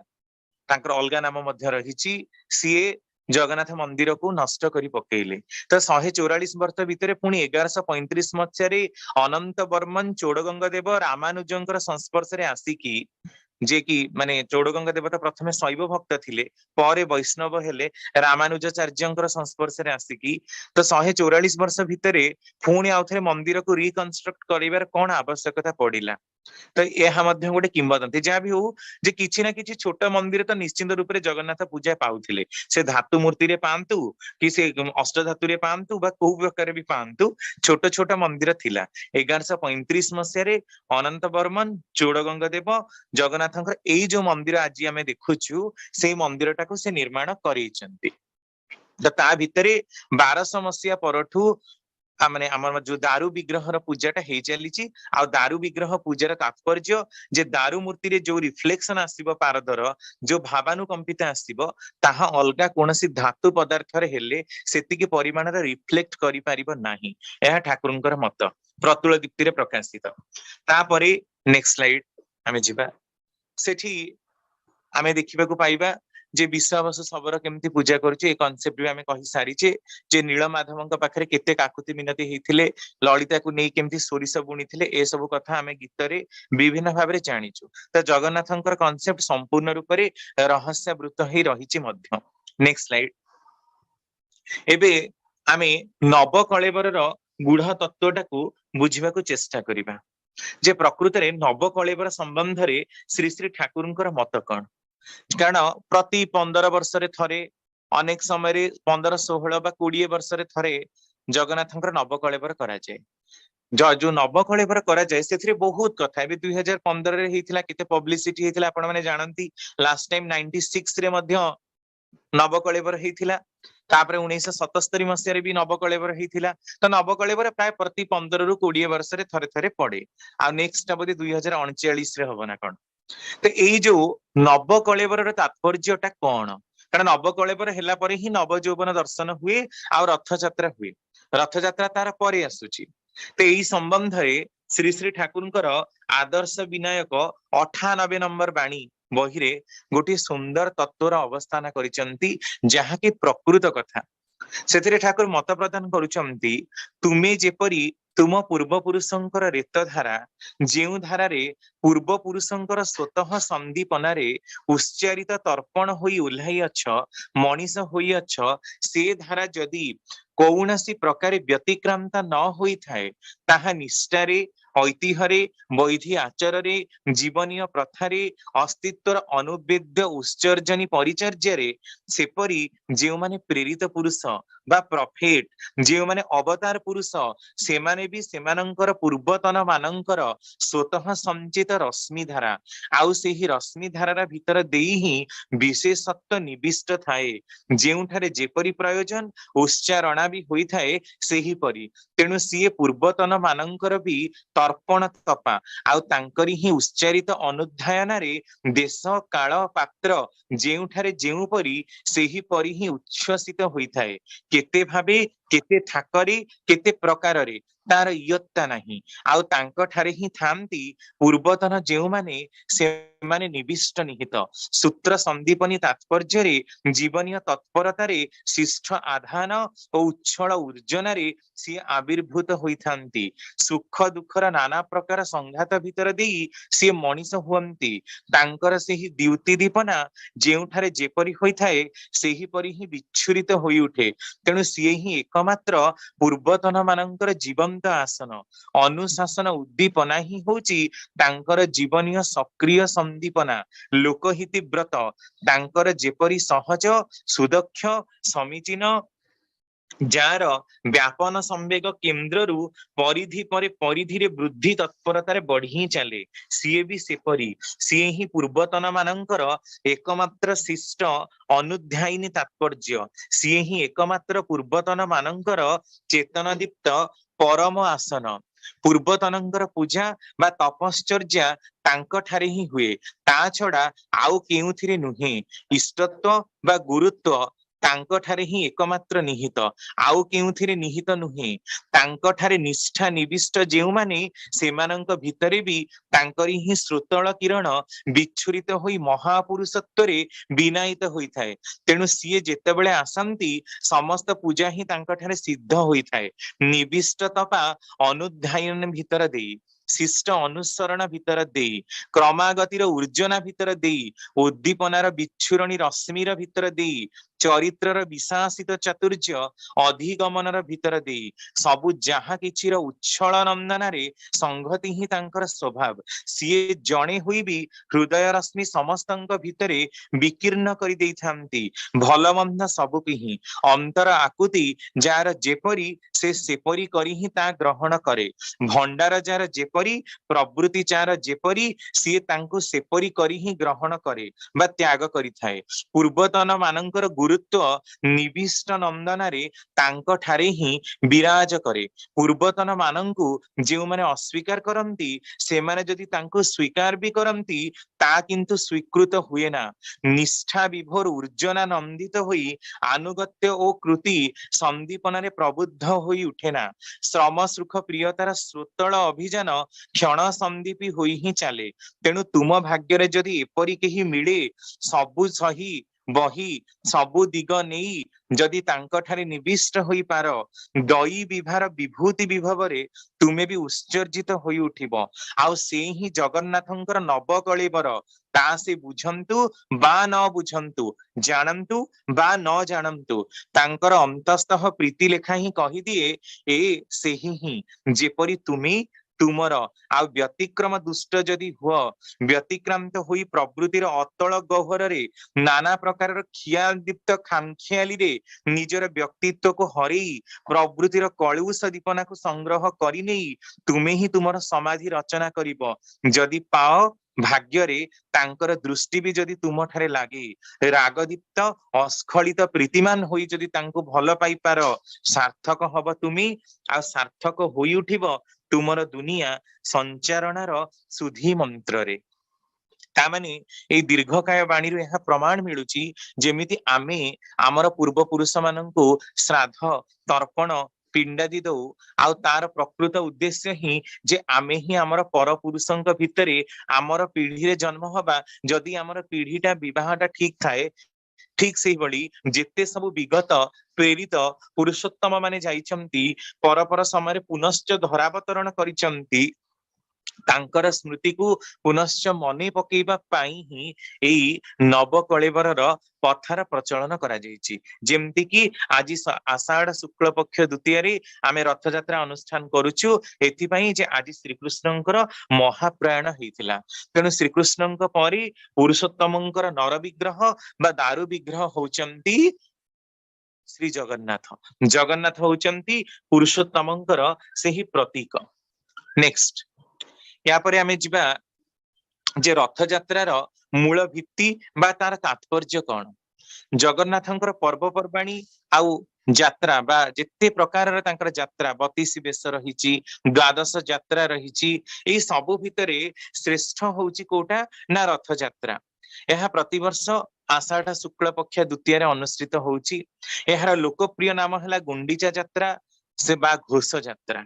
तांकर अलगा नाम मध्य रहिची सीए जगन्नाथ मंदिर को नष्ट करी पकेइले। तो 144 वर्ष भितर पुणी 1135 मसीह अनंत वर्मन चोडगंगा देव रामानुजंकर संस्पर्श रे आसिकी जे कि माने चोडगंगा देवता प्रथमे शैव भक्त थिले परे वैष्णव हेले रामानुजाचार्यंकर संस्पर्श रे आसिकी तो 144 वर्ष भितरे पुणी आउथरे मंदिर को रिकंस्ट्रक्ट करिवार कोन आवश्यकता पड़िला। तो यह मध्य गोटे किंवदंती जहाँ भी हो जे किछि ना किछि छोट मंदिर तो निश्चित रूप से जगन्नाथ पूजा पाउथिले से धातु मूर्ति रे पांतु कि से अष्ट धातु रे पांतु बा कोउ प्रकार भी पांतु छोट छोट मंदिर थिला। 1135 मसीह अनंत बर्मन चोडगंगा देव जगन्नाथंकर एई जो मंदिर आज आमे देखुछु से मंदिर टाको से निर्माण करेइचंती। तो ता भितरे 1200 मसीहा परठू माने आमर जो दारू विग्रह पूजाटा हो चली आ दारू विग्रह पूजार तात्पर्य जे दारू मूर्ति रे जो रिफ्लेक्शन आसीबो पारदर जो भावानुकंपित आसीबो ताहा अलगा कोनसी धातु पदार्थ रे हेले सेतिके परिमाण रे रिफ्लेक्ट करि पारिबो नाही। एहा ठाकुरंकर मत प्रतुल दीप्ति रे प्रकाशित। तापरे नेक्स्ट स्लाइड आमे जिबा सेठी आमे देखिबाकू पाइबा जे विश्वावस सबर केमती पूजा करूचे ए कांसेप्ट भी आमे कहि सारिचे जे नीलमाधवंक पाखरे केते काकुति मिनति हेथिले ललिता को नै केमती सोरिस बुनिथिले ए सब कथा आमे गीतरे विभिन्न भाबरे जानिचु। त जगन्नाथंकर कांसेप्ट संपूर्ण रूप रे रहस्यवृत हे रहिचे मध्य। नेक्स्ट स्लाइड एबे आमे नव कलेबरर गुढ़ तत्वटाकू बुझिबाकू चेष्टा करिबा जे प्रकृत रे नव कलेबर संबंध रे श्री श्री ठाकुरंकर मत कोन। कारण प्रति 15 वर्ष रे थरे अनेक समय रे 15 16 बा 20 वर्ष रे थरे जगन्नाथंकर नव कलेबर करा जाय। जो नव कलेबर करा जाय सेथरे बहुत कथा एबे 2015 रे हेतिला केते पब्लिसिटी हेतिला आपण माने जानंती। लास्ट टाइम 96 रे मध्य नव कलेबर हेतिला तापरे 1977 मसीह रे भी नव कलेबर हेतिला। तो नव कलेबर प्राय प्रति 15 रु 20 वर्ष रे थरे थरे पड़े आ नेक्स्ट बोधे 2039 रे हबो ना कोन। तो यही जो नव कलेबर तात्पर्यटा कौन कारण नव कलेबर हेला परे ही नव यौवन दर्शन हुए आ रथ यात्रा हुए रथ यात्रा तार परे आसुची। तो यही संबंध रे श्री श्री ठाकुरंकर आदर्श विनायक 98 नंबर बाणी बही रे गोटे सुंदर तत्वर अवस्थान करिसंती जहा कि प्रकृत कथा सेथिरे ठाकुर मत प्रदान करुचंती तुमे जेपरी तुम पूर्व पुरुषंकर रेत धारा जेउ धारा रे पूर्व पुरुषंकर स्वतः संदीपना रे उच्चारित तर्पण होई उल्हाई अछ मनीष होई अछ से धारा जदि कौनसी प्रकार व्यतिक्रांता न होई थाए ताहा निष्ठारे ऐतिह्य वैधि आचर जीवनीय प्रथारे अस्तित्वर अनुवेद्य उत्सर्जनी परिचर्य सेपरी जो माने प्रेरित पुरुष बा प्रॉफेट जो माने अवतार पुरुष से माने भी सेमानंकर पूर्वतन मानंकर स्वतः संचित रश्मि धारा आउ सेही रश्मि धारार भितर देई ही विशेषत्व निविष्ट थाए जेउठारे जेपरी प्रयोजन उच्चारणा भी होई थाए सेही परी तेणु सीए पूर्वतन मानंकर भी तर्पण तपा आउ तांकरी ही उच्चारित अनुध्यायन रे देश काल पात्र जेउठारे जेउ परी सेही परी ही उच्छ्वसित होई थाए केते भाबे केते थाकरे केते प्रकारे तार इयत्ता नहीं आउ तांक ठारे ही थांती पूर्वतन जेउ माने से माने निविष्ट निहित सूत्र संदीपनी तात्पर्य रे जीवनीय तत्परता रे शिष्ठ आधान और उच्छल ऊर्जना रे सी आविर्भूत होई थांती सुख दुखर नाना प्रकार संघात भितर देई सी मनीष हुअंती तांकर सेही द्युति दीपना जेउठारे जेपरी होई थाए सेही परी ही विच्छुरित होई उठे तेणु सीए ही एकमात्र पूर्वतन मानंकर जीवंत आसन अनुशासन उद्दीपना ही होची तांकर जीवनीय सक्रिय संदीपना लोकहिति व्रत तांकर जेपरी सहज सुदक्ष समीचीन जार व्यापन संवेग केन्द्र रु परिधि परे परिधि रे वृद्धि तत्परतार बढ़ी चले सीए भी सेपरी सीए ही पूर्वतन मानंकर एकमात्र शिष्ट अनुध्यायिनी तात्पर्य सीए ही एकमात्र पूर्वतन मानंकर चेतन दीप्त परम आसन पूर्वतनंकर पूजा बा तपश्चर्या तांक ठारे ही हुए ता छड़ा आउ केउथिरे नुहे इष्टत्व बा गुरुत्व तांकठारे ही एकमात्र निहित आउ केउथिरे निहित नुहे तांकठारे निष्ठा निविष्ट जेउ माने सेमानंक भितरे भी तांकरी ही श्रोतल किरण विच्छुरित होई महापुरुषत्वरे विनायित होइथाए तेणु सीए जेतेबेले आसंती समस्त पूजा ही तांकठारे सिद्ध होइथाए निविष्ट तपा अनुध्यायन भितर देई शिष्ट अनुसरण भितर देई क्रमागतिर ऊर्जना भितर देई उद्दीपनार बिच्छुरणी रश्मिर भितर देई चरित्रर विशासित चातुर्य अधिगमनर भितर देई सबु जहा किछिर उच्छल नंदनारे संगति ही तांकर स्वभाव सीए जणे हुई भी हृदय रश्मि समस्तंक भितरे विकीर्ण करि देइथांती भल मंद सबु ही अंतर आकुति जार जेपरी से सेपरी करी ही ता ग्रहण करे भंडार जार जेपरी प्रवृत्ति जार जेपरी सीए तांको सेपरी करी ही ग्रहण करे बा त्याग करिथाए पूर्वतन मानकर गुरुत्व निविष्ट नंदनारे तांको ठारे ही विराज करे पूर्वतन मानंकु जेउ माने अस्वीकार करंती से माने जदि तांको स्वीकार भी करंती ता किंतु स्वीकृत हुए ना निष्ठा विभोर ऊर्जना नंदित होई अनुगत्य ओ कृति संदीपनारे प्रबुद्ध होई उठेना श्रम सुख प्रियतार श्रोतल अभियान क्षण संदीपी होई ही चले तेणु तुम भाग्य जदि एपरी केही मिले सबु सही बही सबु दिग नेई जदि तांकठारे निविष्ट होई पार दई विभार विभूति विभवरे तुमे भी उत्सर्जित होई उठिबो आउ से ही जगन्नाथंकर नव कळेबर ता से बुझंतु बा न बुझंतु जानंतु बा न जानंतु तांकर अंतस्तः प्रीति लेखा ही कहि दिए ए सेही ही जेपरि तुमी तुमर आ व्यतिक्रम दुष्ट जदि हुआ व्यतिक्रांत होई प्रवृत्तिर अतल गह्वरे नाना प्रकार खियाल दीप्त खामखियाली रे निजर व्यक्तित्व को हरई प्रवृत्तिर कलुष दीपना को संग्रह करि नेई तुमे ही तुमर समाधि रचना करिबो जदि पाओ भाग्य रे तांकर दृष्टि भी जदि तुम ठारे लागे रागदीप्त अस्खलित प्रीतिमान होई जदि तांको भल पाई पार सार्थक हब तुमी आ सार्थक होई उठिबो तुमर दुनिया संचारणार सुधी मंत्र रे तामाने ए दीर्घकाय बाणी रे प्रमाण मिलुची जेमिति आमे आमर पूर्व पुरुष मानंको श्राद्ध तर्पण पिंडादि दौ आउ तार प्रकृत उद्देश्य ही जे आमे ही आमर पर पुरुषंक भितरे आमर पीढ़ी रे जन्म हबा जदि आमर पीढ़ीटा विवाहटा ठीक थाए ठीक से भली जेते सब विगत प्रेरित पुरुषोत्तम माने जाइछंती पर समय पुनश्च धरावतरण करिछंती तांकर स्मृति को पुनश्च मने पकेइबा पाई ही एई नव कलेबरर पथार प्रचलन करा जायछि जेमति कि आज आषाढ़ शुक्ल पक्ष द्वितीय रे आमे रथ यात्रा अनुष्ठान करूछु एथि पई जे आज श्री कृष्णंकर महाप्रयाण हेतिला तेनु श्री कृष्णंक परि पुरुषोत्तमंकर नर विग्रह बा दारु विग्रह होचंती श्री जगन्नाथ जगन्नाथ होचंती पुरुषोत्तमंकर सेही प्रतीक नेक्स्ट या परे आमे जिबा जे रथ यात्रार मूल भित्ति बा तार तात्पर्य कौन जगन्नाथंकर पर्वपर्वाणी आउ यात्रा बा जेते प्रकार तांकर यात्रा 32 बेश रहिछि द्वादश यात्रा रहिछि एई सबु भितरे श्रेष्ठ होउछि कोटा ना रथ यात्रा यह प्रतिवर्ष आषाढ़ शुक्ल पक्ष द्वितीय अनुष्ठित होउछि एहार लोकप्रिय नाम हला गुंडीचा यात्रा से बा घोष यात्रा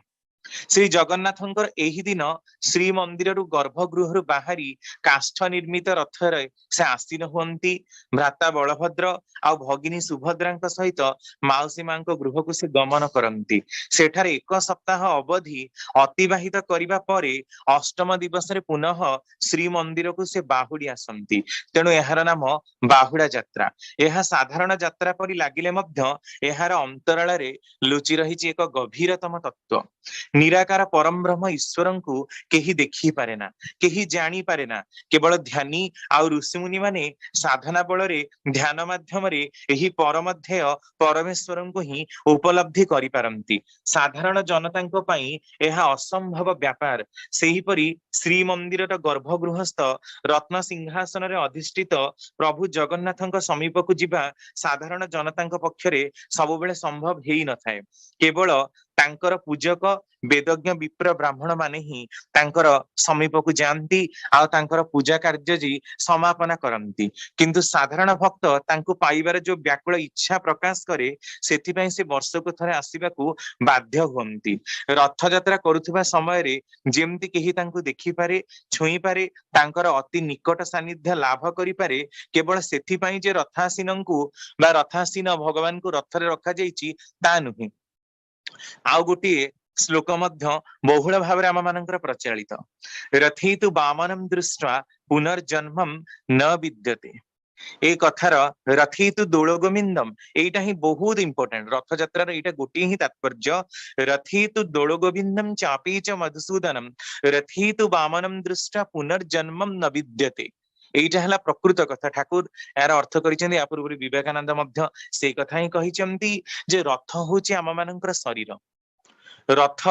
श्री जगन्नाथंकर एही दिन श्री मंदिर गर्भगृह बाहरी काष्ठ निर्मित रथरे से आसीन हुंती भ्राता बलभद्र आ भगिनी सुभद्रा सहित माउसी मां गृह को से गमन करती सेठारे एक सप्ताह अवधि अतिबाहित करिबा परे अष्टम दिवस रे पुनः श्री मंदिर को से बाहुड़ी आसंती तेणु एहार नाम बाहुड़ा यात्रा यह साधारण यात्रा परि लागिले मध्य एहार अंतराल रे लुचि रहिछि एक गभीरतम तत्व निराकार परम ब्रह्म ईश्वर को केही देखी पारे ना केही जानी पारे ना केवल ध्यानी आउ ऋषि मुनि माने साधना बल रे ध्यान माध्यम रे एही परमध्येय परमेश्वर को ही उपलब्धि करि पारंती साधारण जनता पई एहा असंभव व्यापार सेही परी श्री मंदिर गर्भगृहस्थ रत्न सिंहासन रे अधिष्ठित प्रभु जगन्नाथंक समीप को जिबा साधारण जनता पक्षरे सब बेले संभव हेई न थाए केवल तांकर पूजक वेदज्ञ विप्र ब्राह्मण माने ही तांकर समीप को जाती आ तांकर पूजा कार्य जी समापना करती किंतु साधारण भक्त तांको पाइबार जो व्याकुल इच्छा प्रकाश करे सेथिपई से वर्षको थरे आसीबाकू बाध्य हुअंती रथ यात्रा करुथिबा समय रे जेमति केही तांको देखि पारे छुई पारे तांकर अति निकट सानिध्य लाभ करि पारे केवल सेथिपई जे रथासीनंकु बा रथासीन भगवान को रथरे रखा जाईची ता नुहे आउ गोटिए श्लोक मध्य बहुल भाव आम मानकर प्रचलित रथी तु वामनम दृष्ट्वा पुनर्जन्मम न विद्यते ए कथार रथी तु दोल गोविंदम एटा ही बहुत इंपोर्टेंट रथ यात्रा एटा गोटे ही तात्पर्य रथी तु दोल गोविंदम चापी च मधुसूदनम रथी तु वामनम दृष्ट्वा पुनर्जन्मम न विद्यते एटा हला प्रकृत कथा ठाकुर यार अर्थ करिसेंती या पूर्व विवेकानंद मध्य से कथा ही कहिसेंती जे रथ होची आम मानकर शरीर रथ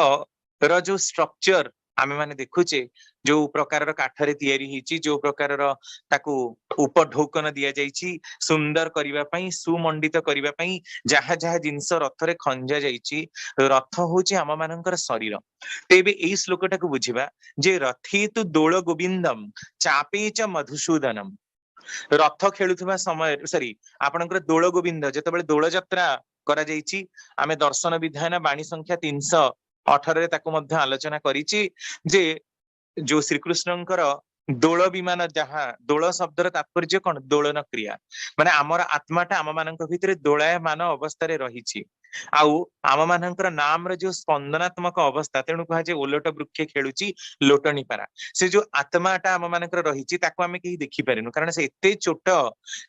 र जो स्ट्रक्चर आमे माने देखुचे जो प्रकार काठरे तैयारी हिची जो प्रकार ताकू उपढौकन दिया जाइची सुंदर करिवा पई सुमंडित करिवा पई जहा जहा जिंस रथरे खंजा जाइची रथ होची आम मानकर शरीर तेबे एई श्लोकटाकू बुझिबा जे रथी तु दोल गोविंदम चापे च मधुसूदनम रथ खेलुवा समय सॉरी आपनकर दोल गोविंद जेतेबेले दोल यात्रा करा जाइची आमे दर्शन विधान बाणी संख्या 318 ताकू मध्य आलोचना करिची जे जो श्रीकृष्णंकर दोल विमान जहा दोल शब्दर तात्पर्य कौन दोलन क्रिया माने आमर आत्माटा आम मानक भितरे दोलायमान अवस्था रही आउ आम मानकर नाम रो जो स्पंदनात्मक अवस्था तेणु कहा जे ओलट वृक्ष खेलुची लोटनी पारा से जो आत्माटा आम मानकर रही ताकू आमे केही देखि पारिनु कारण से एते छोट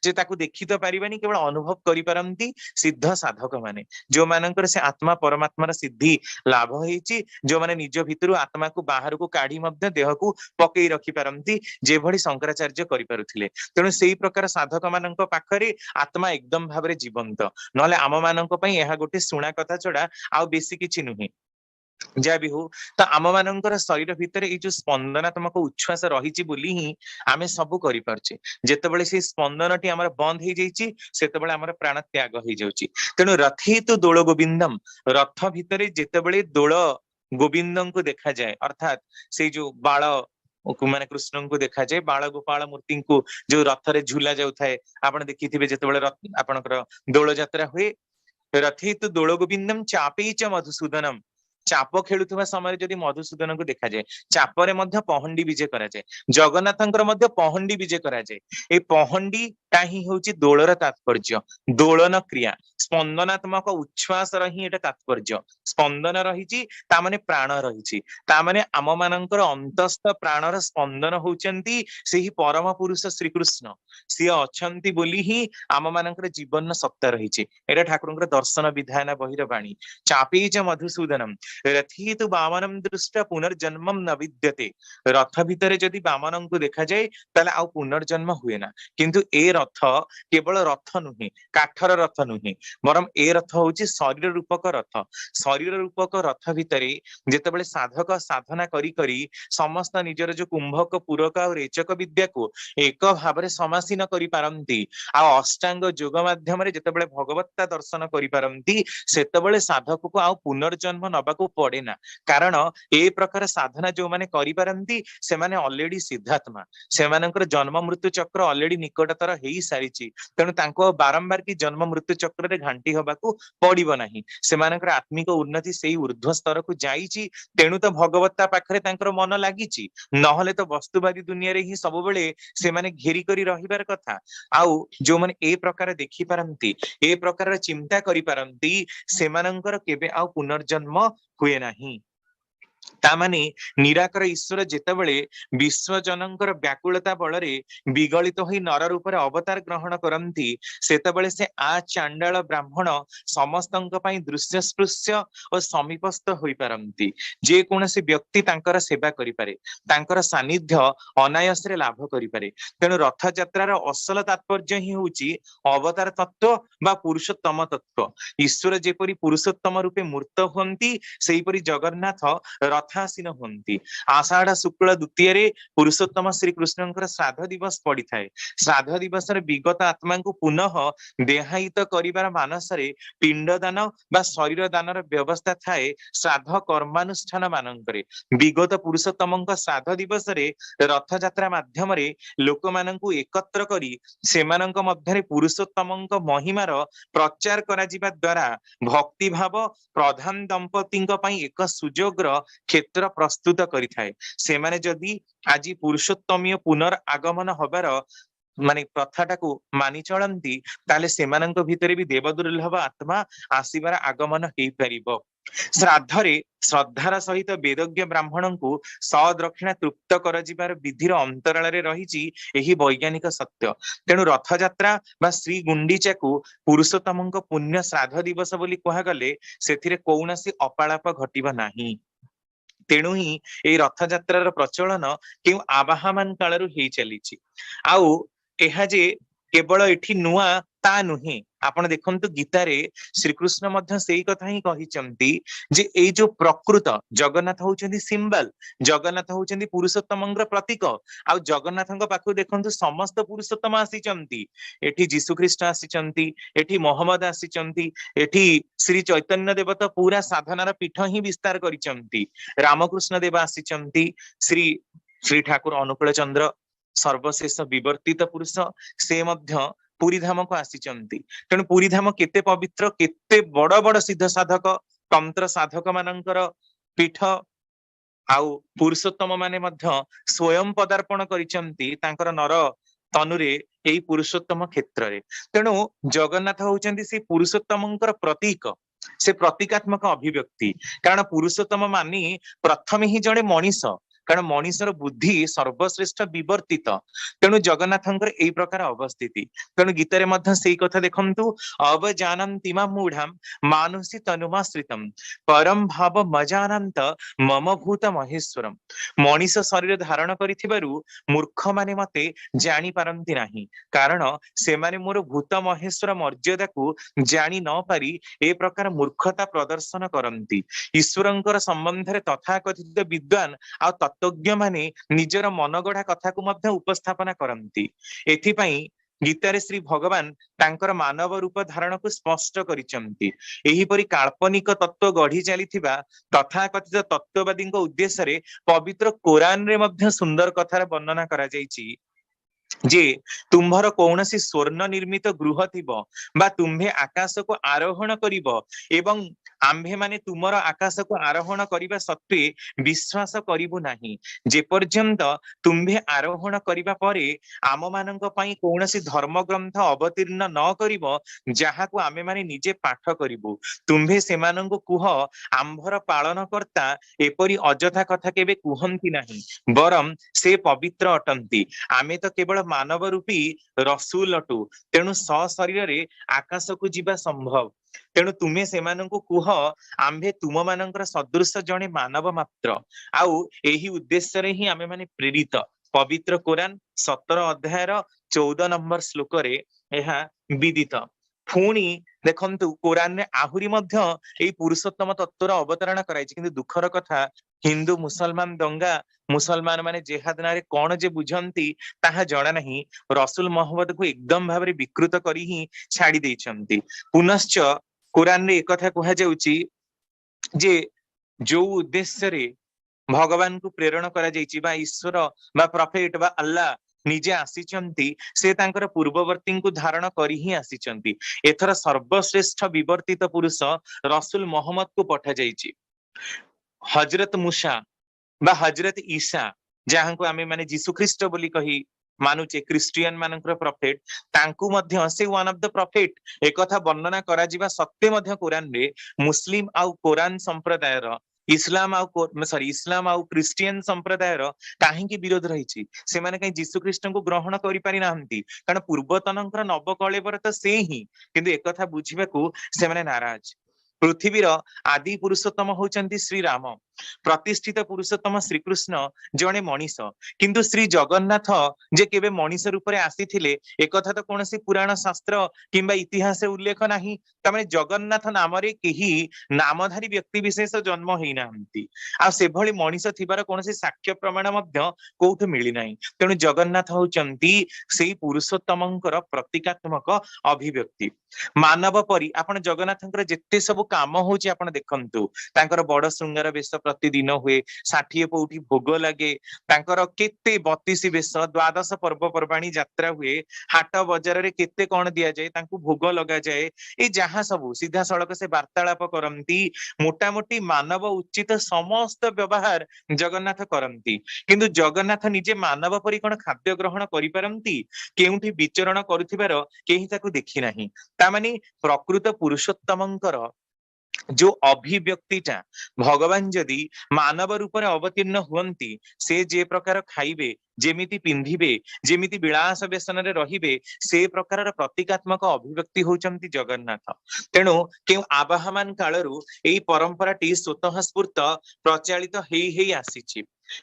जे ताकू देखि तो पारिबानी केवल अनुभव करि पारंती सिद्ध साधक माने जो मानकर से आत्मा परमात्मार सिद्धि लाभ होईची जो माने निज भितरु आत्मा को बाहर को काढी मध्य देह को पकई रखि पारंती जे भली शंकराचार्य करि पारुथिले तेणु सेही प्रकार साधक मानक पाखरे आत्मा एकदम भाबरे जीवंत नले आम मानक पई एहा गोटे सुणा कथा छडा आ बेसी किछि नुहे जहाँ भी हो तो आम मानकर शरीर भितर ये जो स्पंदनात्मक उच्छ्वास रही बोली ही आमे सब करि पारछे जेतेबेले से स्पंदन टी हमर बंद हे जाईची सेतेबेले हमर प्राण त्याग हे जाउची तेणु रथी तो दोल गोविंदम रथ भितरे जेतेबेले दोल गोविंदम को देखा जाए अर्थात से जो बाळ माने कृष्ण को देखा जाए बाळ गोपाल मूर्ति को जो रथरे झूला जाउ थाए आपण देखिथिबे जेतेबेले आपणकर दोल यात्रा हुए रथी तो दोल गोविंदम चापे च मधुसूदनम चाप खेलुवा समय जदि मधुसूदन को देखा जाए चापरे मध्य पहंडी विजय करा जाए जगन्नाथंकर मध्य पहंडी विजय करा जाए ए पहंडी ता ही होची दोलर तात्पर्य दोलन क्रिया स्पंदनात्मक उच्छ्वास रही एटा तात्पर्य स्पंदन रही ता माने प्राण रही ता माने आम मानकर अंतस्थ प्राणर स्पंदन होचंती सेही परम पुरुष श्रीकृष्ण सी अछंती बोली ही आम मानकर जीवन सत्ता रही एटा ठाकुरंकर दर्शन विधान बहिर बाणी चापे च मधुसूदनम रथी तु वामनम दृष्टा पुनर्जन्मम न विद्यते रथ भितरे जदि वामन को देखा जाए ताले आउ पुनर्जन्म हुए ना किंतु ए रथ केवल रथ नुहे काठर रथ नुहे बरम ए रथ होची शरीर रूपक रथ शरीर रूपक रथ भितरे जेतेबेले साधक साधना करी करी समस्त निजर जो कुंभक पूरक और रेचक विद्या को एक भाव समासीन करि पारंती आ अष्टांग योग माध्यम जेतेबेले भगवत्ता दर्शन करि पारंती सेतेबेले साधक को आउ पुनर्जन्म नबाकू पड़े ना कारण ए प्रकार साधना जो माने करि पारंती से माने ऑलरेडी सिद्धात्मा से मानकर जन्म मृत्यु चक्र ऑलरेडी निकटतर हेई सारिची तेणु तांको बारंबार की जन्म मृत्यु चक्र रे घांटी हबाकू पड़िबो नाही से मानकर आत्मिक उन्नति सेही ऊर्ध्व स्तर को जाईची तेणु तो भगवत्ता पाखरे तांकर मन लागिची नहले तो वस्तुवादी दुनिया रे ही सब बेले से माने घेरी करी रहिबार कथा आउ जो माने ए प्रकार देखि पारंती ए प्रकार चिंता करि पारंती से मानकर केबे आउ पुनर्जन्म हुए नाही तामाने निराकर ईश्वर जेतेबेले विश्व जनकर व्याकुलता बलरे विगलित होई नर रूप रे अवतार ग्रहण करंती सेतेबेले से आ चांडाल ब्राह्मण समस्तंक पई दृश्य स्पृश्य और समीपस्थ होई पारंती जे कोनोसी व्यक्ति तांकर सेवा करि पारे तांकर सानिध्य अनायास रे लाभ करि पारे तेणु रथ यात्रार असल तात्पर्य ही होची अवतार तत्व बा पुरुषोत्तम तत्व ईश्वर जेपरि पुरुषोत्तम रूपे मूर्त हुंती सेहीपरि जगन्नाथ रथासीन हुंती आषाढ़ शुक्ल द्वितीय पुरुषोत्तम श्री कृष्णଙ୍କର श्राद्ध दिवस पड़ी थाए श्राद्ध दिवस रे विगत आत्मा को पुनः देहायित करिवार मानसरे पिंडदान बा शरीर दानर व्यवस्था थाए श्राद्ध कर्मानुष्ठान मानकरे विगत पुरुषोत्तम श्राद्ध दिवस रे रथ यात्रा माध्यम लोक माननकु एकत्र करी सेमानंक मध्यरे पुरुषोत्तम महिमार प्रचार करा जिबा द्वारा भक्ति भाव प्रधान दंपति एक सुजोगर क्षेत्र प्रस्तुत करिथाए सेमाने जदि आज पुरुषोत्तमीय पुनर्आगमन हबार माने प्रथाटा को मानि चलती ताले सेमानंक भितरे भी देवदुर्लभ आत्मा आसीबार आगमन हेई परिबो श्राद्धरे श्रद्धार सहित वेदज्ञ ब्राह्मण को सदक्षिणा तृप्त कर जिबार विधिर अंतराल रही एही वैज्ञानिक सत्य तेणु रथ यात्रा बा श्री गुंडीचा को पुरुषोत्तम पुण्य श्राद्ध दिवस बोली कहागले सेथिरे कौनसी अपालाप घटिबा नाही तेणु ही ए रथ यात्रार प्रचलन केउ आवाहमान कालरू हेई चलीछि आउ एहा जे केवल एठी नुआ ता नुहे आपण देखंतु गीतारे श्रीकृष्ण मध्य सेई कथा ही कहिचंती जे एई जो प्रकृत जगन्नाथ होउचंदी सिंबल जगन्नाथ होउचंदी पुरुषोत्तमंगर प्रतीक आ जगन्नाथंग पाखु देखंतु समस्त पुरुषोत्तम आसीचंती एठी जीसु ख्रीष्ट आसीचंती एठी मोहम्मद आसीचंती एठी श्री चैतन्य देव तो पूरा साधनार पीठ ही विस्तार करिचंती रामकृष्ण देव आसीचंती श्री श्री ठाकुर अनुकूल चंद्र सर्वशेष विवर्तित पुरुष से मध्य पुरी धाम को आसीचंती तेणु पुरी धाम केते पवित्र केते बड़ बड़ सिद्ध साधक तंत्र साधक मानकर पीठ आउ पुरुषोत्तम माने मध्य स्वयं पदार्पण करिचंती तांकर नर तनुरे एई पुरुषोत्तम क्षेत्र रे तेणु जगन्नाथ होउचंती से पुरुषोत्तमंकर प्रतीक से प्रतीकात्मक अभिव्यक्ति कारण पुरुषोत्तम मानी प्रथम ही जड़े मनीष कारण मनीषर बुद्धि सर्वश्रेष्ठ विवर्तित तेणु जगन्नाथंकर एई प्रकार अवस्थिति तेणु गीतारे मध्य सेई कथा देखंतु अवजानन्ति मां मूढ़ाम मानुषी तनुमाश्रितम परम भाव मजानन्त मम भूत महेश्वरम मनीष शरीर धारण करिथिबारु मूर्ख माने मते जानि पारंती नाही कारण से माने मोर भूत महेश्वर मर्यादा को जानि न पारी ए प्रकार मूर्खता प्रदर्शन करंती ईश्वरंकर संबंध रे तथाकथित विद्वान आ तत्वज्ञ माने निजर मनगढ़ा कथा को मध्य उपस्थापना करंती एथिपई गीतारे श्री भगवान तांकर मानव रूप धारण को स्पष्ट करिचंती एही परि काल्पनिक तत्व गढ़ी चलीथिबा तथाकथित तत्ववादी उद्देश्य रे पवित्र कुरान रे मध्य सुंदर कथार वर्णना करा जायछि जे तुम्भर कौनसी स्वर्ण निर्मित गृह थिबो बा तुम्भे आकाश को आरोहण करिबो एवं आम्भे माने तुमर आकाश को आरोहण करिबा सत्वे विश्वास करिबो नाही जे पर्यंत तुम्भे आरोहण करिबा परे आम मानंक पई कौनसी धर्म ग्रंथ अवतीर्ण न करिबो जहा को आमे माने निजे पाठ करिबो तुम्भे सेमानंक कुह आम्भर पालन करता एपरि अजथा कथा केबे कुहंती नाही बरम से पवित्र अटंती आमे तो केवल मानव रूपी रसूल अटु तेणु सशरीर रे आकाश को जीवा संभव तेणु तुम्हें सेमानंकु कुह आम्भे तुम मानकर सदृश जने मानव मात्र आउ एही उद्देश्य रे ही आमे माने प्रेरित पवित्र कुरान 17 अध्याय 14 नंबर श्लोक रे एहा विदित पुणी देखंतु कुरान रे आहुरी मध्य एई पुरुषोत्तम तत्वर अवतरण कराइछि किंतु दुखर कथा हिंदू मुसलमान दंगा मुसलमान माने जेहाद नारे कौन जे बुझंती ताहा जणा नहीं रसूल मोहम्मद को एकदम भाव विकृत करी ही छाड़ी देइछंती पुनश्च कुरान रे एकथा कहा जाउची जे जो उद्देश्य रे भगवान को प्रेरण करा जाइछि बा ईश्वर बा प्रॉफेट बा अल्लाह निजे आसीचंती से तांकर पूर्ववर्ती को धारण करी ही आसीचंती एथर सर्वश्रेष्ठ विवर्तित पुरुष रसूल मोहम्मद को पठा जाइछि हजरत मूसा बा हजरत ईसा जहां को आमे माने जीसु ख्रीष्ट बोली कही मानुचे क्रिश्चियन मानकर प्रॉफेट तांकू मध्य से वन ऑफ द प्रॉफेट एक कथा वर्णना करा जिबा सत्य मध्य कुरान रे मुस्लिम आउ कुरान संप्रदाय रो इस्लाम आउ सॉरी इस्लाम आउ क्रिश्चियन संप्रदाय रो काहेकि विरोध रहिछि से माने कहीं जीसु ख्रीष्ट को ग्रहण करि पारि नाहंती कारण पूर्वतनकर नव कलेबर त से ही किंतु एक कथा बुझिबा को से माने नाराज पृथ्वीर आदि पुरुषोत्तम होचंती श्री राम प्रतिष्ठित पुरुषोत्तम श्रीकृष्ण जणे मनीष किंतु श्री जगन्नाथ जे केबे मनीष रूप रे आसीथिले एकथा तो कोनसी पुराण शास्त्र किंबा इतिहास उल्लेख नाही तमे जगन्नाथ नाम रे केही नामधारी व्यक्ति विशेष जन्म हेई नाहंती आ से भली मनीष थिबार कोनसी साक्ष्य प्रमाण मध्य कोउठ मिली नाही तेणु जगन्नाथ होचंती सेही पुरुषोत्तमंकर प्रतीकात्मक अभिव्यक्ति मानव परी आपण जगन्नाथंकर जेते सब काम होची आपण देखंतु तांकर बड़ श्रृंगार बेश प्रतिदिन हुए 60 पौटी भोग लगे तांकर केते 32 बेश द्वादश पर्व पर्वाणी यात्रा हुए हाट बजार रे केते कोन दिया जाए तांकु भोग लगा जाए ए जहां सब सीधा सड़क से वार्तालाप करंती मोटा मोटी मानव उचित समस्त व्यवहार जगन्नाथ करंती किंतु जगन्नाथ निजे मानव परी कोन खाद्य ग्रहण करि परंती केउठी विचरण करुथिबार केही ताकु देखि नाही ता माने प्रकृत पुरुषोत्तमंकर जो अभिव्यक्तिटा भगवान जदि मानव रूप में अवतीर्ण हुअंती से जे प्रकार खाइबे जेमिति पिंधिबे जेमिति विलास व्यसन रे रहिबे से प्रकार प्रतीकात्मक अभिव्यक्ति होचंती जगन्नाथ तेणु के आवाहमान कालरू एई परंपराटी स्वतः स्फूर्त प्रचलित हेई आसीची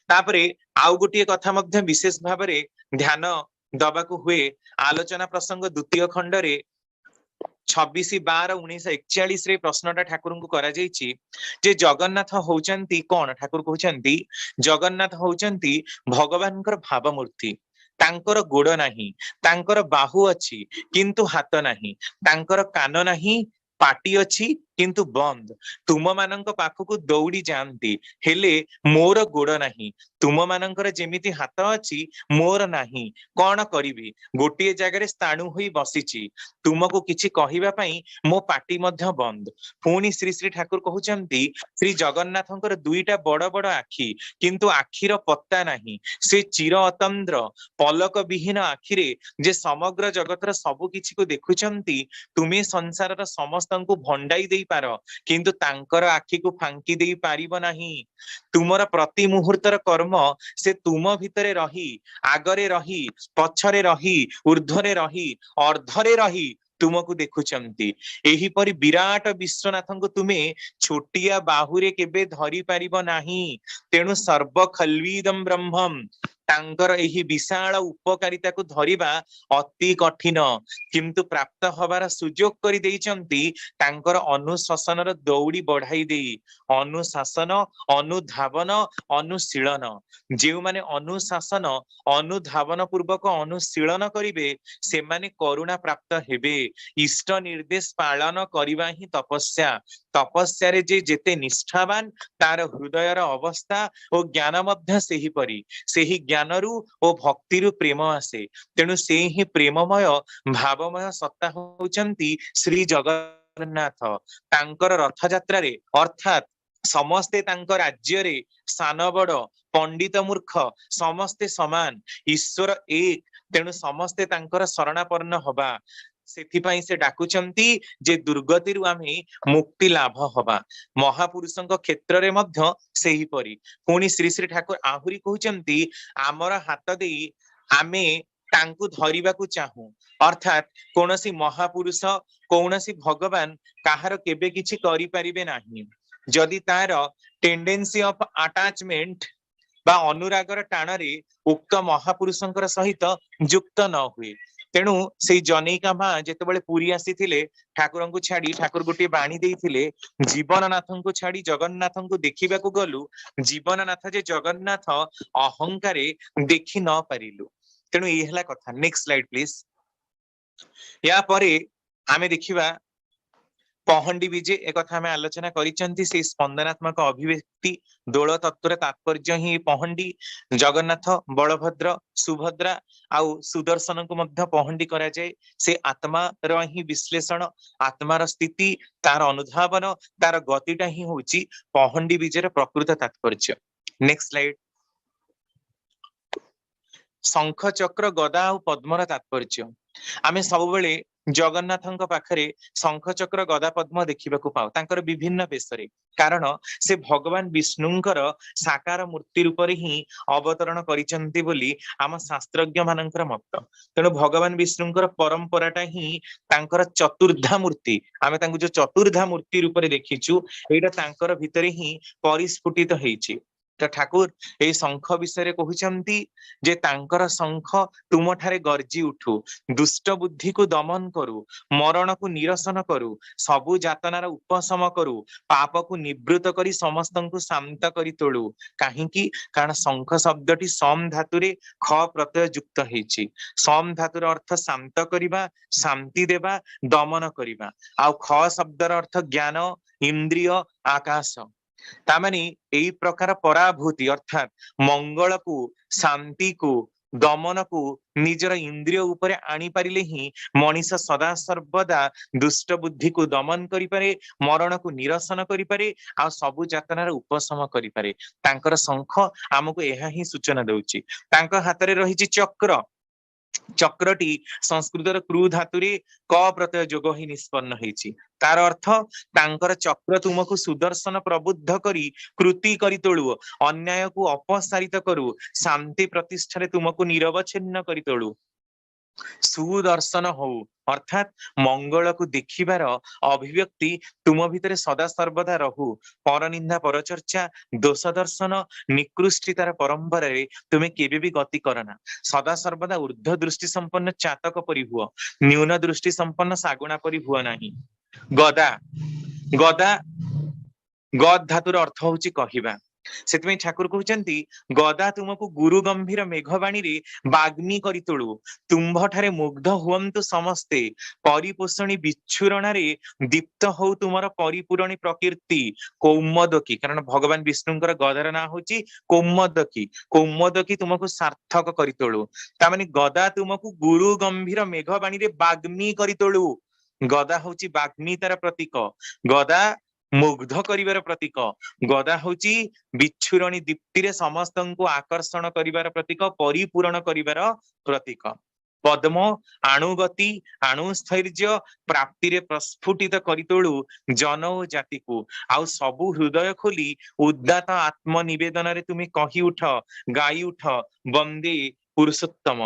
तापरे आउ गोटिए कथा मध्य विशेष भाबरे ध्यान दबाकू हुए आलोचना प्रसंग द्वितीय खंड रे 26/12/1941 रे प्रश्नटा ठाकुर को करा जायछि जे जगन्नाथ होचंती कोन ठाकुर कहउचंती जगन्नाथ होचंती भगवानकर भावमूर्ति तांकर गोड़ नाही तांकर बाहु अछि किंतु हाथ नाही तांकर कान नाही पाटी अछि किंतु बंद तुम मानंक पाखकु दौड़ी जानती हेले मोर गोड़ नाही तुम मानंकर जेमिति हाथ अछि मोर नाही कोन करिवि गोटिए जगह स्थाणु होई बसिछि तुमको किछि कहिबा पई मो पाटी मध्य बंद पुनी श्री श्री ठाकुर कहउचंती श्री जगन्नाथंकर दुईटा बड़ बड़ आखि किंतु आखिर पत्ता नाही से चिर अतंद्र पलक विहीन आखिरे जे समग्र जगतर सब किछि को देखुचंती तुमे संसारर समस्तंकु भंडाई देई पार किंतु तांकर आखि को फांकी देई पारिबो नाही तुमर प्रति मुहूर्तर कर्म से तुम भितरे रही आगरे रही पछरे रही ऊर्ध्वरे रही अर्धरे रही तुमको देखुचंती एही परि विराट विश्वनाथंको तुमे छोटिया बाहुरे केबे धरी पारिबो नाही तेणु सर्व खल्वीदम ब्रह्मम तांकर एही विशाल उपकारिता को धरिबा अति कठिन किंतु प्राप्त हबार सुजोग करि देइचंती तांकर अनुशासनर दौड़ी बढ़ाई देई अनुशासन अनुधावन अनुशीलन जेउ माने अनुशासन अनुधावन पूर्वक अनुशीलन करिवे से माने करुणा प्राप्त हेबे इष्ट निर्देश पालन करिवा ही तपस्या तपस्या रे जे जेते निष्ठावान तार हृदयर अवस्था और ज्ञान मध्य सेही परी सेही ज्ञानरू और भक्तिरू प्रेम आसे तेणु से ही प्रेममय भावमय सत्ता होचंती श्री जगन्नाथ तांकर रथ यात्रा रे अर्थात समस्ते तांकर राज्य रे सान बड़ पंडित मूर्ख समस्ते समान ईश्वर एक तेणु समस्ते तांकर शरणापन्न हबा सेथिपाई से डाकुचंती जे दुर्गतिरु आमे मुक्ति लाभ हबा महापुरुषंक क्षेत्र रे मध्य सेही परी पुनी श्री श्री ठाकुर आहुरी कहउचंती आमर हाथ देई आमे तांकु धरिबाकू चाहू अर्थात कोनसी महापुरुष कोनसी भगवान काहार केबे किछि करि परिबे नाही जदि तार टेंडेंसी ऑफ अटैचमेंट बा अनुरागर टाणरे उक्त महापुरुषंकर सहित युक्त न हुए तेणु से जनैका मां जेते बेले पुरी आसीथिले ठाकुर को छाड़ी ठाकुर गोटे बाणी देइथिले जीवननाथन को छाड़ी जगन्नाथन को देखिबाकू गलु जीवननाथ जे जगन्नाथ अहंकारे देखि न पारिलु तेणु ये हला कथा नेक्स्ट स्लाइड प्लीज या परे आमे देखिबा पहंडी विजे एक कथा हमें आलोचना करिसंती से स्पंदनात्मक अभिव्यक्ति दोल तत्वर तात्पर्य ही पहंडी जगन्नाथ बलभद्र सुभद्रा आउ सुदर्शन को मध्य पहंडी करा जाए से आत्मा रो ही विश्लेषण आत्मार स्थिति तार अनुधावन तार गतिटा ही होची पहंडी विजेर प्रकृत तात्पर्य नेक्स्ट स्लाइड शंख चक्र गदा और पद्मर तात्पर्य आमे सब बेले जगन्नाथଙ୍କ ପାଖରେ ଶଙ୍ଖ ଚକ୍ର ଗଦା ପଦ୍ମ ଦେଖିବାକୁ ପାଉ ତାଙ୍କର ବିଭିନ୍ନ ବେଶରେ, କାରଣ ସେ ଭଗବାନ ବିଷ୍ଣୁଙ୍କର ସାକାର ମୂର୍ତ୍ତି ରୂପରେ ହିଁ ଅବତରଣ କରିଛନ୍ତି ବୋଲି ଆମ ଶାସ୍ତ୍ରଜ୍ଞ ମାନଙ୍କର ମତ। ତେଣୁ ଭଗବାନ ବିଷ୍ଣୁଙ୍କର ପରମ୍ପରାଟା ହିଁ ତାଙ୍କର ଚତୁର୍ଦ୍ଧା ମୂର୍ତ୍ତି, ଆମେ ତାଙ୍କୁ ଯୋଉ ଚତୁର୍ଦ୍ଧା ମୂର୍ତ୍ତି ରୂପରେ ଦେଖିଛୁ ଏଇଟା ତାଙ୍କର ଭିତରେ ହିଁ ପରିସ୍ଫୁଟିତ ହେଇଛି। ତ ଠାକୁର ଏଇ ଶଙ୍ଖ ବିଷୟରେ କହୁଛନ୍ତି ଯେ ତାଙ୍କର ଶଙ୍ଖ ତୁମଠାରେ ଗର୍ଜି ଉଠୁ, ଦୁଷ୍ଟ ବୁଦ୍ଧିକୁ ଦମନ କରୁ, ମରଣକୁ ନିରସନ କରୁ, ସବୁ ଯାତନାର ଉପଶମ କରୁ, ପାପକୁ ନିବୃତ କରି ସମସ୍ତଙ୍କୁ ଶାନ୍ତ କରି ତୋଳୁ। କାହିଁକି? କାରଣ ଶଙ୍ଖ ଶବ୍ଦଟି ସମ୍ ଧାତୁରେ ଖ ପ୍ରତ୍ୟୟ ଯୁକ୍ତ ହେଇଛି। ସମ୍ ଧାତୁର ଅର୍ଥ ଶାନ୍ତ କରିବା, ଶାନ୍ତି ଦେବା, ଦମନ କରିବା। ଆଉ ଖ ଶବ୍ଦର ଅର୍ଥ ଜ୍ଞାନ, ଇନ୍ଦ୍ରିୟ, ଆକାଶ। ତାମାନେ ଏଇ ପ୍ରକାର ପରାଭୂତି ଅର୍ଥାତ ମଙ୍ଗଳକୁ, ଶାନ୍ତିକୁ, ଦମନକୁ ନିଜର ଇନ୍ଦ୍ରିୟ ଉପରେ ଆଣିପାରିଲେ ହିଁ ମଣିଷ ସଦା ସର୍ବଦା ଦୁଷ୍ଟ ବୁଦ୍ଧିକୁ ଦମନ କରିପାରେ, ମରଣକୁ ନିରସନ କରିପାରେ, ଆଉ ସବୁ ଯାତନାର ଉପଶମ କରିପାରେ। ତାଙ୍କର ଶଙ୍ଖ ଆମକୁ ଏହା ହିଁ ସୂଚନା ଦଉଛି। ତାଙ୍କ ହାତରେ ରହିଛି ଚକ୍ର। ଚକ୍ରଟି ସଂସ୍କୃତର କ୍ରୁ ଧାତୁରେ କ ପ୍ରତ୍ୟୟ ଯୋଗ ହିଁ ନିଷ୍ପନ୍ନ ହେଇଛି। ତାର ଅର୍ଥ ତାଙ୍କର ଚକ୍ର ତୁମକୁ ସୁଦର୍ଶନ ପ୍ରବୁଦ୍ଧ କରି କୃତି କରି ତୋଳୁ, ଅନ୍ୟାୟକୁ ଅପସାରିତ କରୁ, ଶାନ୍ତି ପ୍ରତିଷ୍ଠାରେ ତୁମକୁ ନିରବଚ୍ଛିନ୍ନ କରି ତୋଳୁ। ସୁଦର୍ଶନ ହଉ ଅର୍ଥାତ ମଙ୍ଗଳକୁ ଦେଖିବାର ଅଭିବ୍ୟକ୍ତି ତୁମ ଭିତରେ ସଦା ସର୍ବଦା ରହୁ। ପରନିନ୍ଦା, ପରଚର୍ଚ୍ଚା, ଦୋଷ ଦର୍ଶନ, ନିକୃଷ୍ଟିତାର ପରମ୍ପରାରେ ତୁମେ କେବେ ବି ଗତି କରନା। ସଦା ସର୍ବଦା ଊର୍ଦ୍ଧ୍ୱ ଦୃଷ୍ଟି ସମ୍ପନ୍ନ ଚାତକ ପରି ହୁଅ, ନ୍ୟୁନ ଦୃଷ୍ଟି ସମ୍ପନ୍ନ ଶାଗୁଣା ପରି ହୁଅ ନାହିଁ। ଗଦା, ଗଦା ଗଦ ଧାତୁର ଅର୍ଥ ହଉଛି କହିବା। ସେଥିପାଇଁ ଠାକୁର କହୁଛନ୍ତି ଗଦା ତୁମକୁ ଗୁରୁ ଗମ୍ଭୀର ମେଘବାଣୀରେ ବାଗ୍ମୀ କରି ତୋଳୁ, ତୁମ୍ଭଠାରେ ମୁଗ୍ଧ ହୁଅନ୍ତୁ ସମସ୍ତେ, ପରିପୋଷଣୀ ବିଚ୍ଛୁରଣାରେ ଦୀପ୍ତ ହଉ ତୁମର ପରିପୂରଣୀ ପ୍ରକୀର୍ତ୍ତି। କୌମଦକୀ, କାରଣ ଭଗବାନ ବିଷ୍ଣୁଙ୍କର ଗଦାର ନାଁ ହଉଛି କୌମଦକୀ। କୌମଦକୀ ତୁମକୁ ସାର୍ଥକ କରି ତୋଳୁ। ତାମାନେ ଗଦା ତୁମକୁ ଗୁରୁ ଗମ୍ଭୀର ମେଘବାଣୀରେ ବାଗ୍ମୀ କରି ତୋଳୁ। ଗଦା ହଉଛି ବାଗ୍ମୀତାର ପ୍ରତୀକ, ଗଦା ମୁଗ୍ଧ କରିବାର ପ୍ରତୀକ, ଗଦା ହଉଛି ବିଚ୍ଛୁରଣୀ ଦୀପ୍ତିରେ ସମସ୍ତଙ୍କୁ ଆକର୍ଷଣ କରିବାର ପ୍ରତୀକ, ପରିପୂରଣ କରିବାର ପ୍ରତୀକ। ପଦ୍ମ ଆଣୁଗତି, ଆଣୁସ୍ଥୈର୍ଯ୍ୟ ପ୍ରାପ୍ତିରେ ପ୍ରସ୍ଫୁଟିତ କରି ତୋଳୁ ଜନ ଓ ଜାତିକୁ। ଆଉ ସବୁ ହୃଦୟ ଖୋଲି ଉଦାତ ଆତ୍ମ ନିବେଦନରେ ତୁମେ କହି ଉଠ, ଗାଇ ଉଠ, ବନ୍ଦେ ପୁରୁଷୋତ୍ତମ।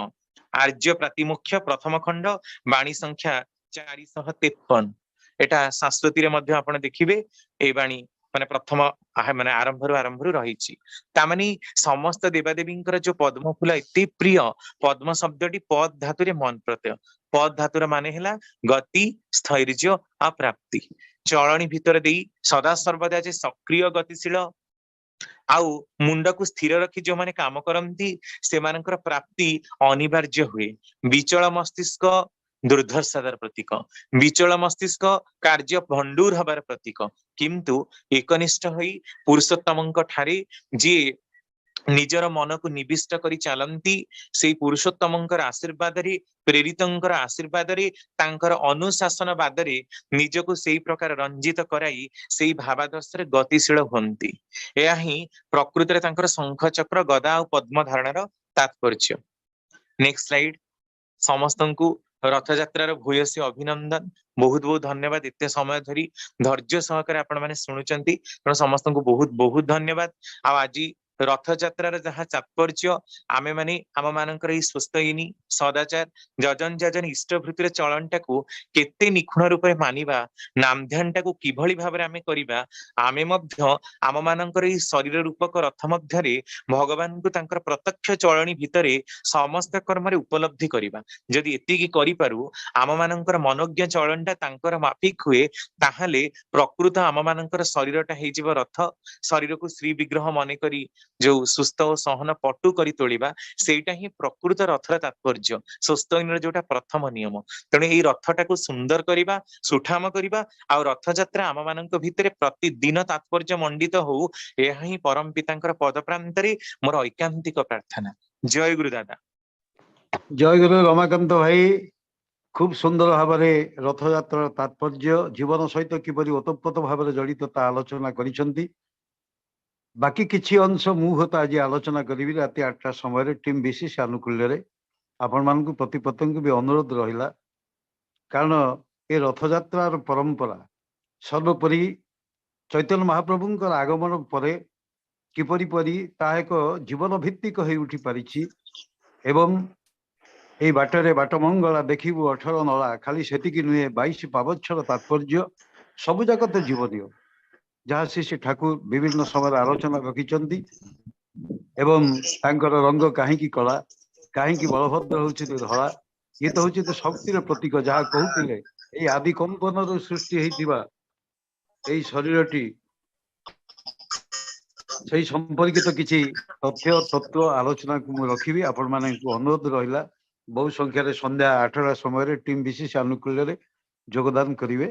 ଆର୍ଯ୍ୟ ପ୍ରାତିମୁଖ୍ୟ ପ୍ରଥମ ଖଣ୍ଡ, ବାଣୀ ସଂଖ୍ୟା 453। ଏଟା ଶାଶ୍ୱତୀରେ ମଧ୍ୟ ଆପଣ ଦେଖିବେ ଏଇ ବାଣୀ ମାନେ ପ୍ରଥମ ମାନେ ଆରମ୍ଭରୁ ରହିଛି। ତାମାନେ ସମସ୍ତ ଦେବାଦେବୀଙ୍କର ଯୋଉ ପଦ୍ମ ଫୁଲ ଏତେ ପ୍ରିୟ, ପଦ୍ମ ଶବ୍ଦଟି ପଦ ଧାତୁରେ ମନ ପ୍ରତ୍ୟୟ। ପଦ ଧାତୁର ମାନେ ହେଲା ଗତି, ସ୍ଥୈର୍ଯ୍ୟ ଆଉ ପ୍ରାପ୍ତି। ଚଳଣି ଭିତରେ ଦେଇ ସଦା ସର୍ବଦା ଯେ ସକ୍ରିୟ ଗତିଶୀଳ ଆଉ ମୁଣ୍ଡକୁ ସ୍ଥିର ରଖି ଯୋଉମାନେ କାମ କରନ୍ତି ସେମାନଙ୍କର ପ୍ରାପ୍ତି ଅନିବାର୍ଯ୍ୟ ହୁଏ। ବିଚଳ ମସ୍ତିଷ୍କ ଦୁର୍ଦ୍ଧର୍ଷାର ପ୍ରତୀକ, ବିଚଳ ମସ୍ତିଷ୍କ କାର୍ଯ୍ୟ ଭଣ୍ଡୁର ହବାର ପ୍ରତୀକ। କିନ୍ତୁ ଏକନିଷ୍ଠ ହୋଇ ପୁରୁଷୋତ୍ତମଙ୍କ ଠାରେ ଯିଏ ନିଜର ମନକୁ ନିବିଷ୍ଟ କରି ଚାଲନ୍ତି, ସେଇ ପୁରୁଷୋତ୍ତମଙ୍କର ଆଶୀର୍ବାଦରେ, ପ୍ରେରିତଙ୍କର ଆଶୀର୍ବାଦରେ, ତାଙ୍କର ଅନୁଶାସନ ବାଦରେ ନିଜକୁ ସେଇ ପ୍ରକାର ରଞ୍ଜିତ କରାଇ ସେଇ ଭାବାଦର୍ଶରେ ଗତିଶୀଳ ହୁଅନ୍ତି। ଏହା ହିଁ ପ୍ରକୃତରେ ତାଙ୍କର ଶଙ୍ଖ ଚକ୍ର ଗଦା ଆଉ ପଦ୍ମ ଧାରଣାର ତାତ୍ପର୍ଯ୍ୟ। Next slide. ସମସ୍ତଙ୍କୁ ରଥଯାତ୍ରାର ଭୂୟସୀ ଅଭିନନ୍ଦନ, ବହୁତ ବହୁତ ଧନ୍ୟବାଦ। ଏତେ ସମୟ ଧରି ଧୈର୍ଯ୍ୟ ସହକାରେ ଆପଣ ମାନେ ଶୁଣୁଛନ୍ତି, ତେଣୁ ସମସ୍ତଙ୍କୁ ବହୁତ ବହୁତ ଧନ୍ୟବାଦ। ଆଉ ଆଜି ରଥଯାତ୍ରାର ଯାହା ତାତ୍ପର୍ଯ୍ୟ, ଆମେ ମାନେ ଆମ ମାନଙ୍କର ଏଇ ସୁସ୍ଥୟିନୀ ସଦାଚାର ଯଜନ ଯାଜନ ଇଷ୍ଟଭୃତିର ଚଳନଟାକୁ କେତେ ନିଖୁଣ ରୂପରେ ମାନିବା, ନାମଧ୍ୟାନଟାକୁ କିଭଳି ଭାବରେ ଆମେ କରିବା, ଆମେ ମଧ୍ୟ ଆମ ମାନଙ୍କର ଏଇ ଶରୀର ରୂପକ ରଥ ମଧ୍ୟରେ ଭଗବାନଙ୍କୁ ତାଙ୍କର ପ୍ରତ୍ୟକ୍ଷ ଚଳଣି ଭିତରେ ସମସ୍ତ କର୍ମରେ ଉପଲବ୍ଧି କରିବା। ଯଦି ଏତିକି କରିପାରୁ, ଆମ ମାନଙ୍କର ମନୋଜ୍ଞ ଚଳନଟା ତାଙ୍କର ମାଫିକ ହୁଏ, ତାହେଲେ ପ୍ରକୃତ ଆମ ମାନଙ୍କର ଶରୀରଟା ହେଇଯିବ ରଥ। ଶରୀରକୁ ଶ୍ରୀ ବିଗ୍ରହ ମନେକରି ଯୋଉ ସୁସ୍ଥ ଓ ସହନ ପଟୁ କରି ତୋଳିବା, ସେଇଟା ହିଁ ପ୍ରକୃତ ରଥର ତାତ୍ପର୍ଯ୍ୟ, ସୁସ୍ଥୟୀନର ଯୋଉଟା ପ୍ରଥମ ନିୟମ। ତେଣୁ ଏଇ ରଥଟାକୁ ସୁନ୍ଦର କରିବା, ସୁଠାମ କରିବା, ଆଉ ରଥଯାତ୍ରା ଆମ ମାନଙ୍କ ଭିତରେ ପ୍ରତିଦିନ ତାତ୍ପର୍ଯ୍ୟ ମଣ୍ଡିତ ହଉ, ଏହା ହିଁ ପରମ ପିତାଙ୍କର ପଦ ପ୍ରାନ୍ତରେ ମୋର ଐକାନ୍ତିକ ପ୍ରାର୍ଥନା। ଜୟ ଗୁରୁ ଦାଦା। ଜୟ ଗୁରୁ ରମାକାନ୍ତ ଭାଇ, খুব সুন্দর ভাবে রথযাত্রার তাৎপর্য জীবন সহিত কিপরি ওতপ্রোত ভাবে জড়িত তা আলোচনা করেছেন। বাকি কিছু অংশ মু হত আজ আলোচনা করি রাতে 8টা সময় টিম বিশেষ আনুকূল্য আপন মানুষ প্রতি প্রত্যঙ্গ বি অনুরোধ রহিলা, କାରଣ ଏ ରଥଯାତ୍ରାର ପରମ୍ପରା ସର୍ବୋପରି ଚୈତନ୍ୟ ମହାପ୍ରଭୁଙ୍କର ଆଗମନ ପରେ କିପରି ପରି ତାହା ଏକ ଜୀବନ ଭିତ୍ତିକ ହୋଇ ଉଠି ପାରିଛି ଏବଂ এই ବାଟରେ ବାଟ ମଙ୍ଗଳା ଦେଖିବୁ 18 ନଳା ଖାଲି ସେତିକି ନୁହେଁ 22 ପାବଚ୍ଛର ତାତ୍ପର୍ଯ୍ୟ ସବୁଯାକ ତ ଜୀବନୀୟ ଯାହା ଶ୍ରୀ ଠାକୁର ବିଭିନ୍ନ ସମୟରେ ଆଲୋଚନା ରଖିଛନ୍ତି ଏବଂ ତାଙ୍କର ରଙ୍ଗ କାହିଁକି କଳା କାହିଁକି ବଳଭଦ୍ର ହଉଛନ୍ତି ଧଳା ଇଏ ତ ହଉଛି ଶକ୍ତିର ପ୍ରତୀକ ଯାହା କହୁଥିଲେ ଏଇ ଆଦି କମ୍ପନରୁ ସୃଷ୍ଟି ହେଇଥିବା ଏଇ ଶରୀରଟି ସେଇ ସମ୍ପର୍କିତ କିଛି ତଥ୍ୟ ତତ୍ତ୍ୱ ଆଲୋଚନାକୁ ମୁଁ ରଖିବି ଆପଣମାନଙ୍କୁ ଅନୁରୋଧ ରହିଲା ବହୁ ସଂଖ୍ୟାରେ ସନ୍ଧ୍ୟା 8ଟା ସମୟରେ ଟିମ୍ ବିଶେଷ ଆନୁକୂଲ୍ୟରେ ଯୋଗଦାନ କରିବେ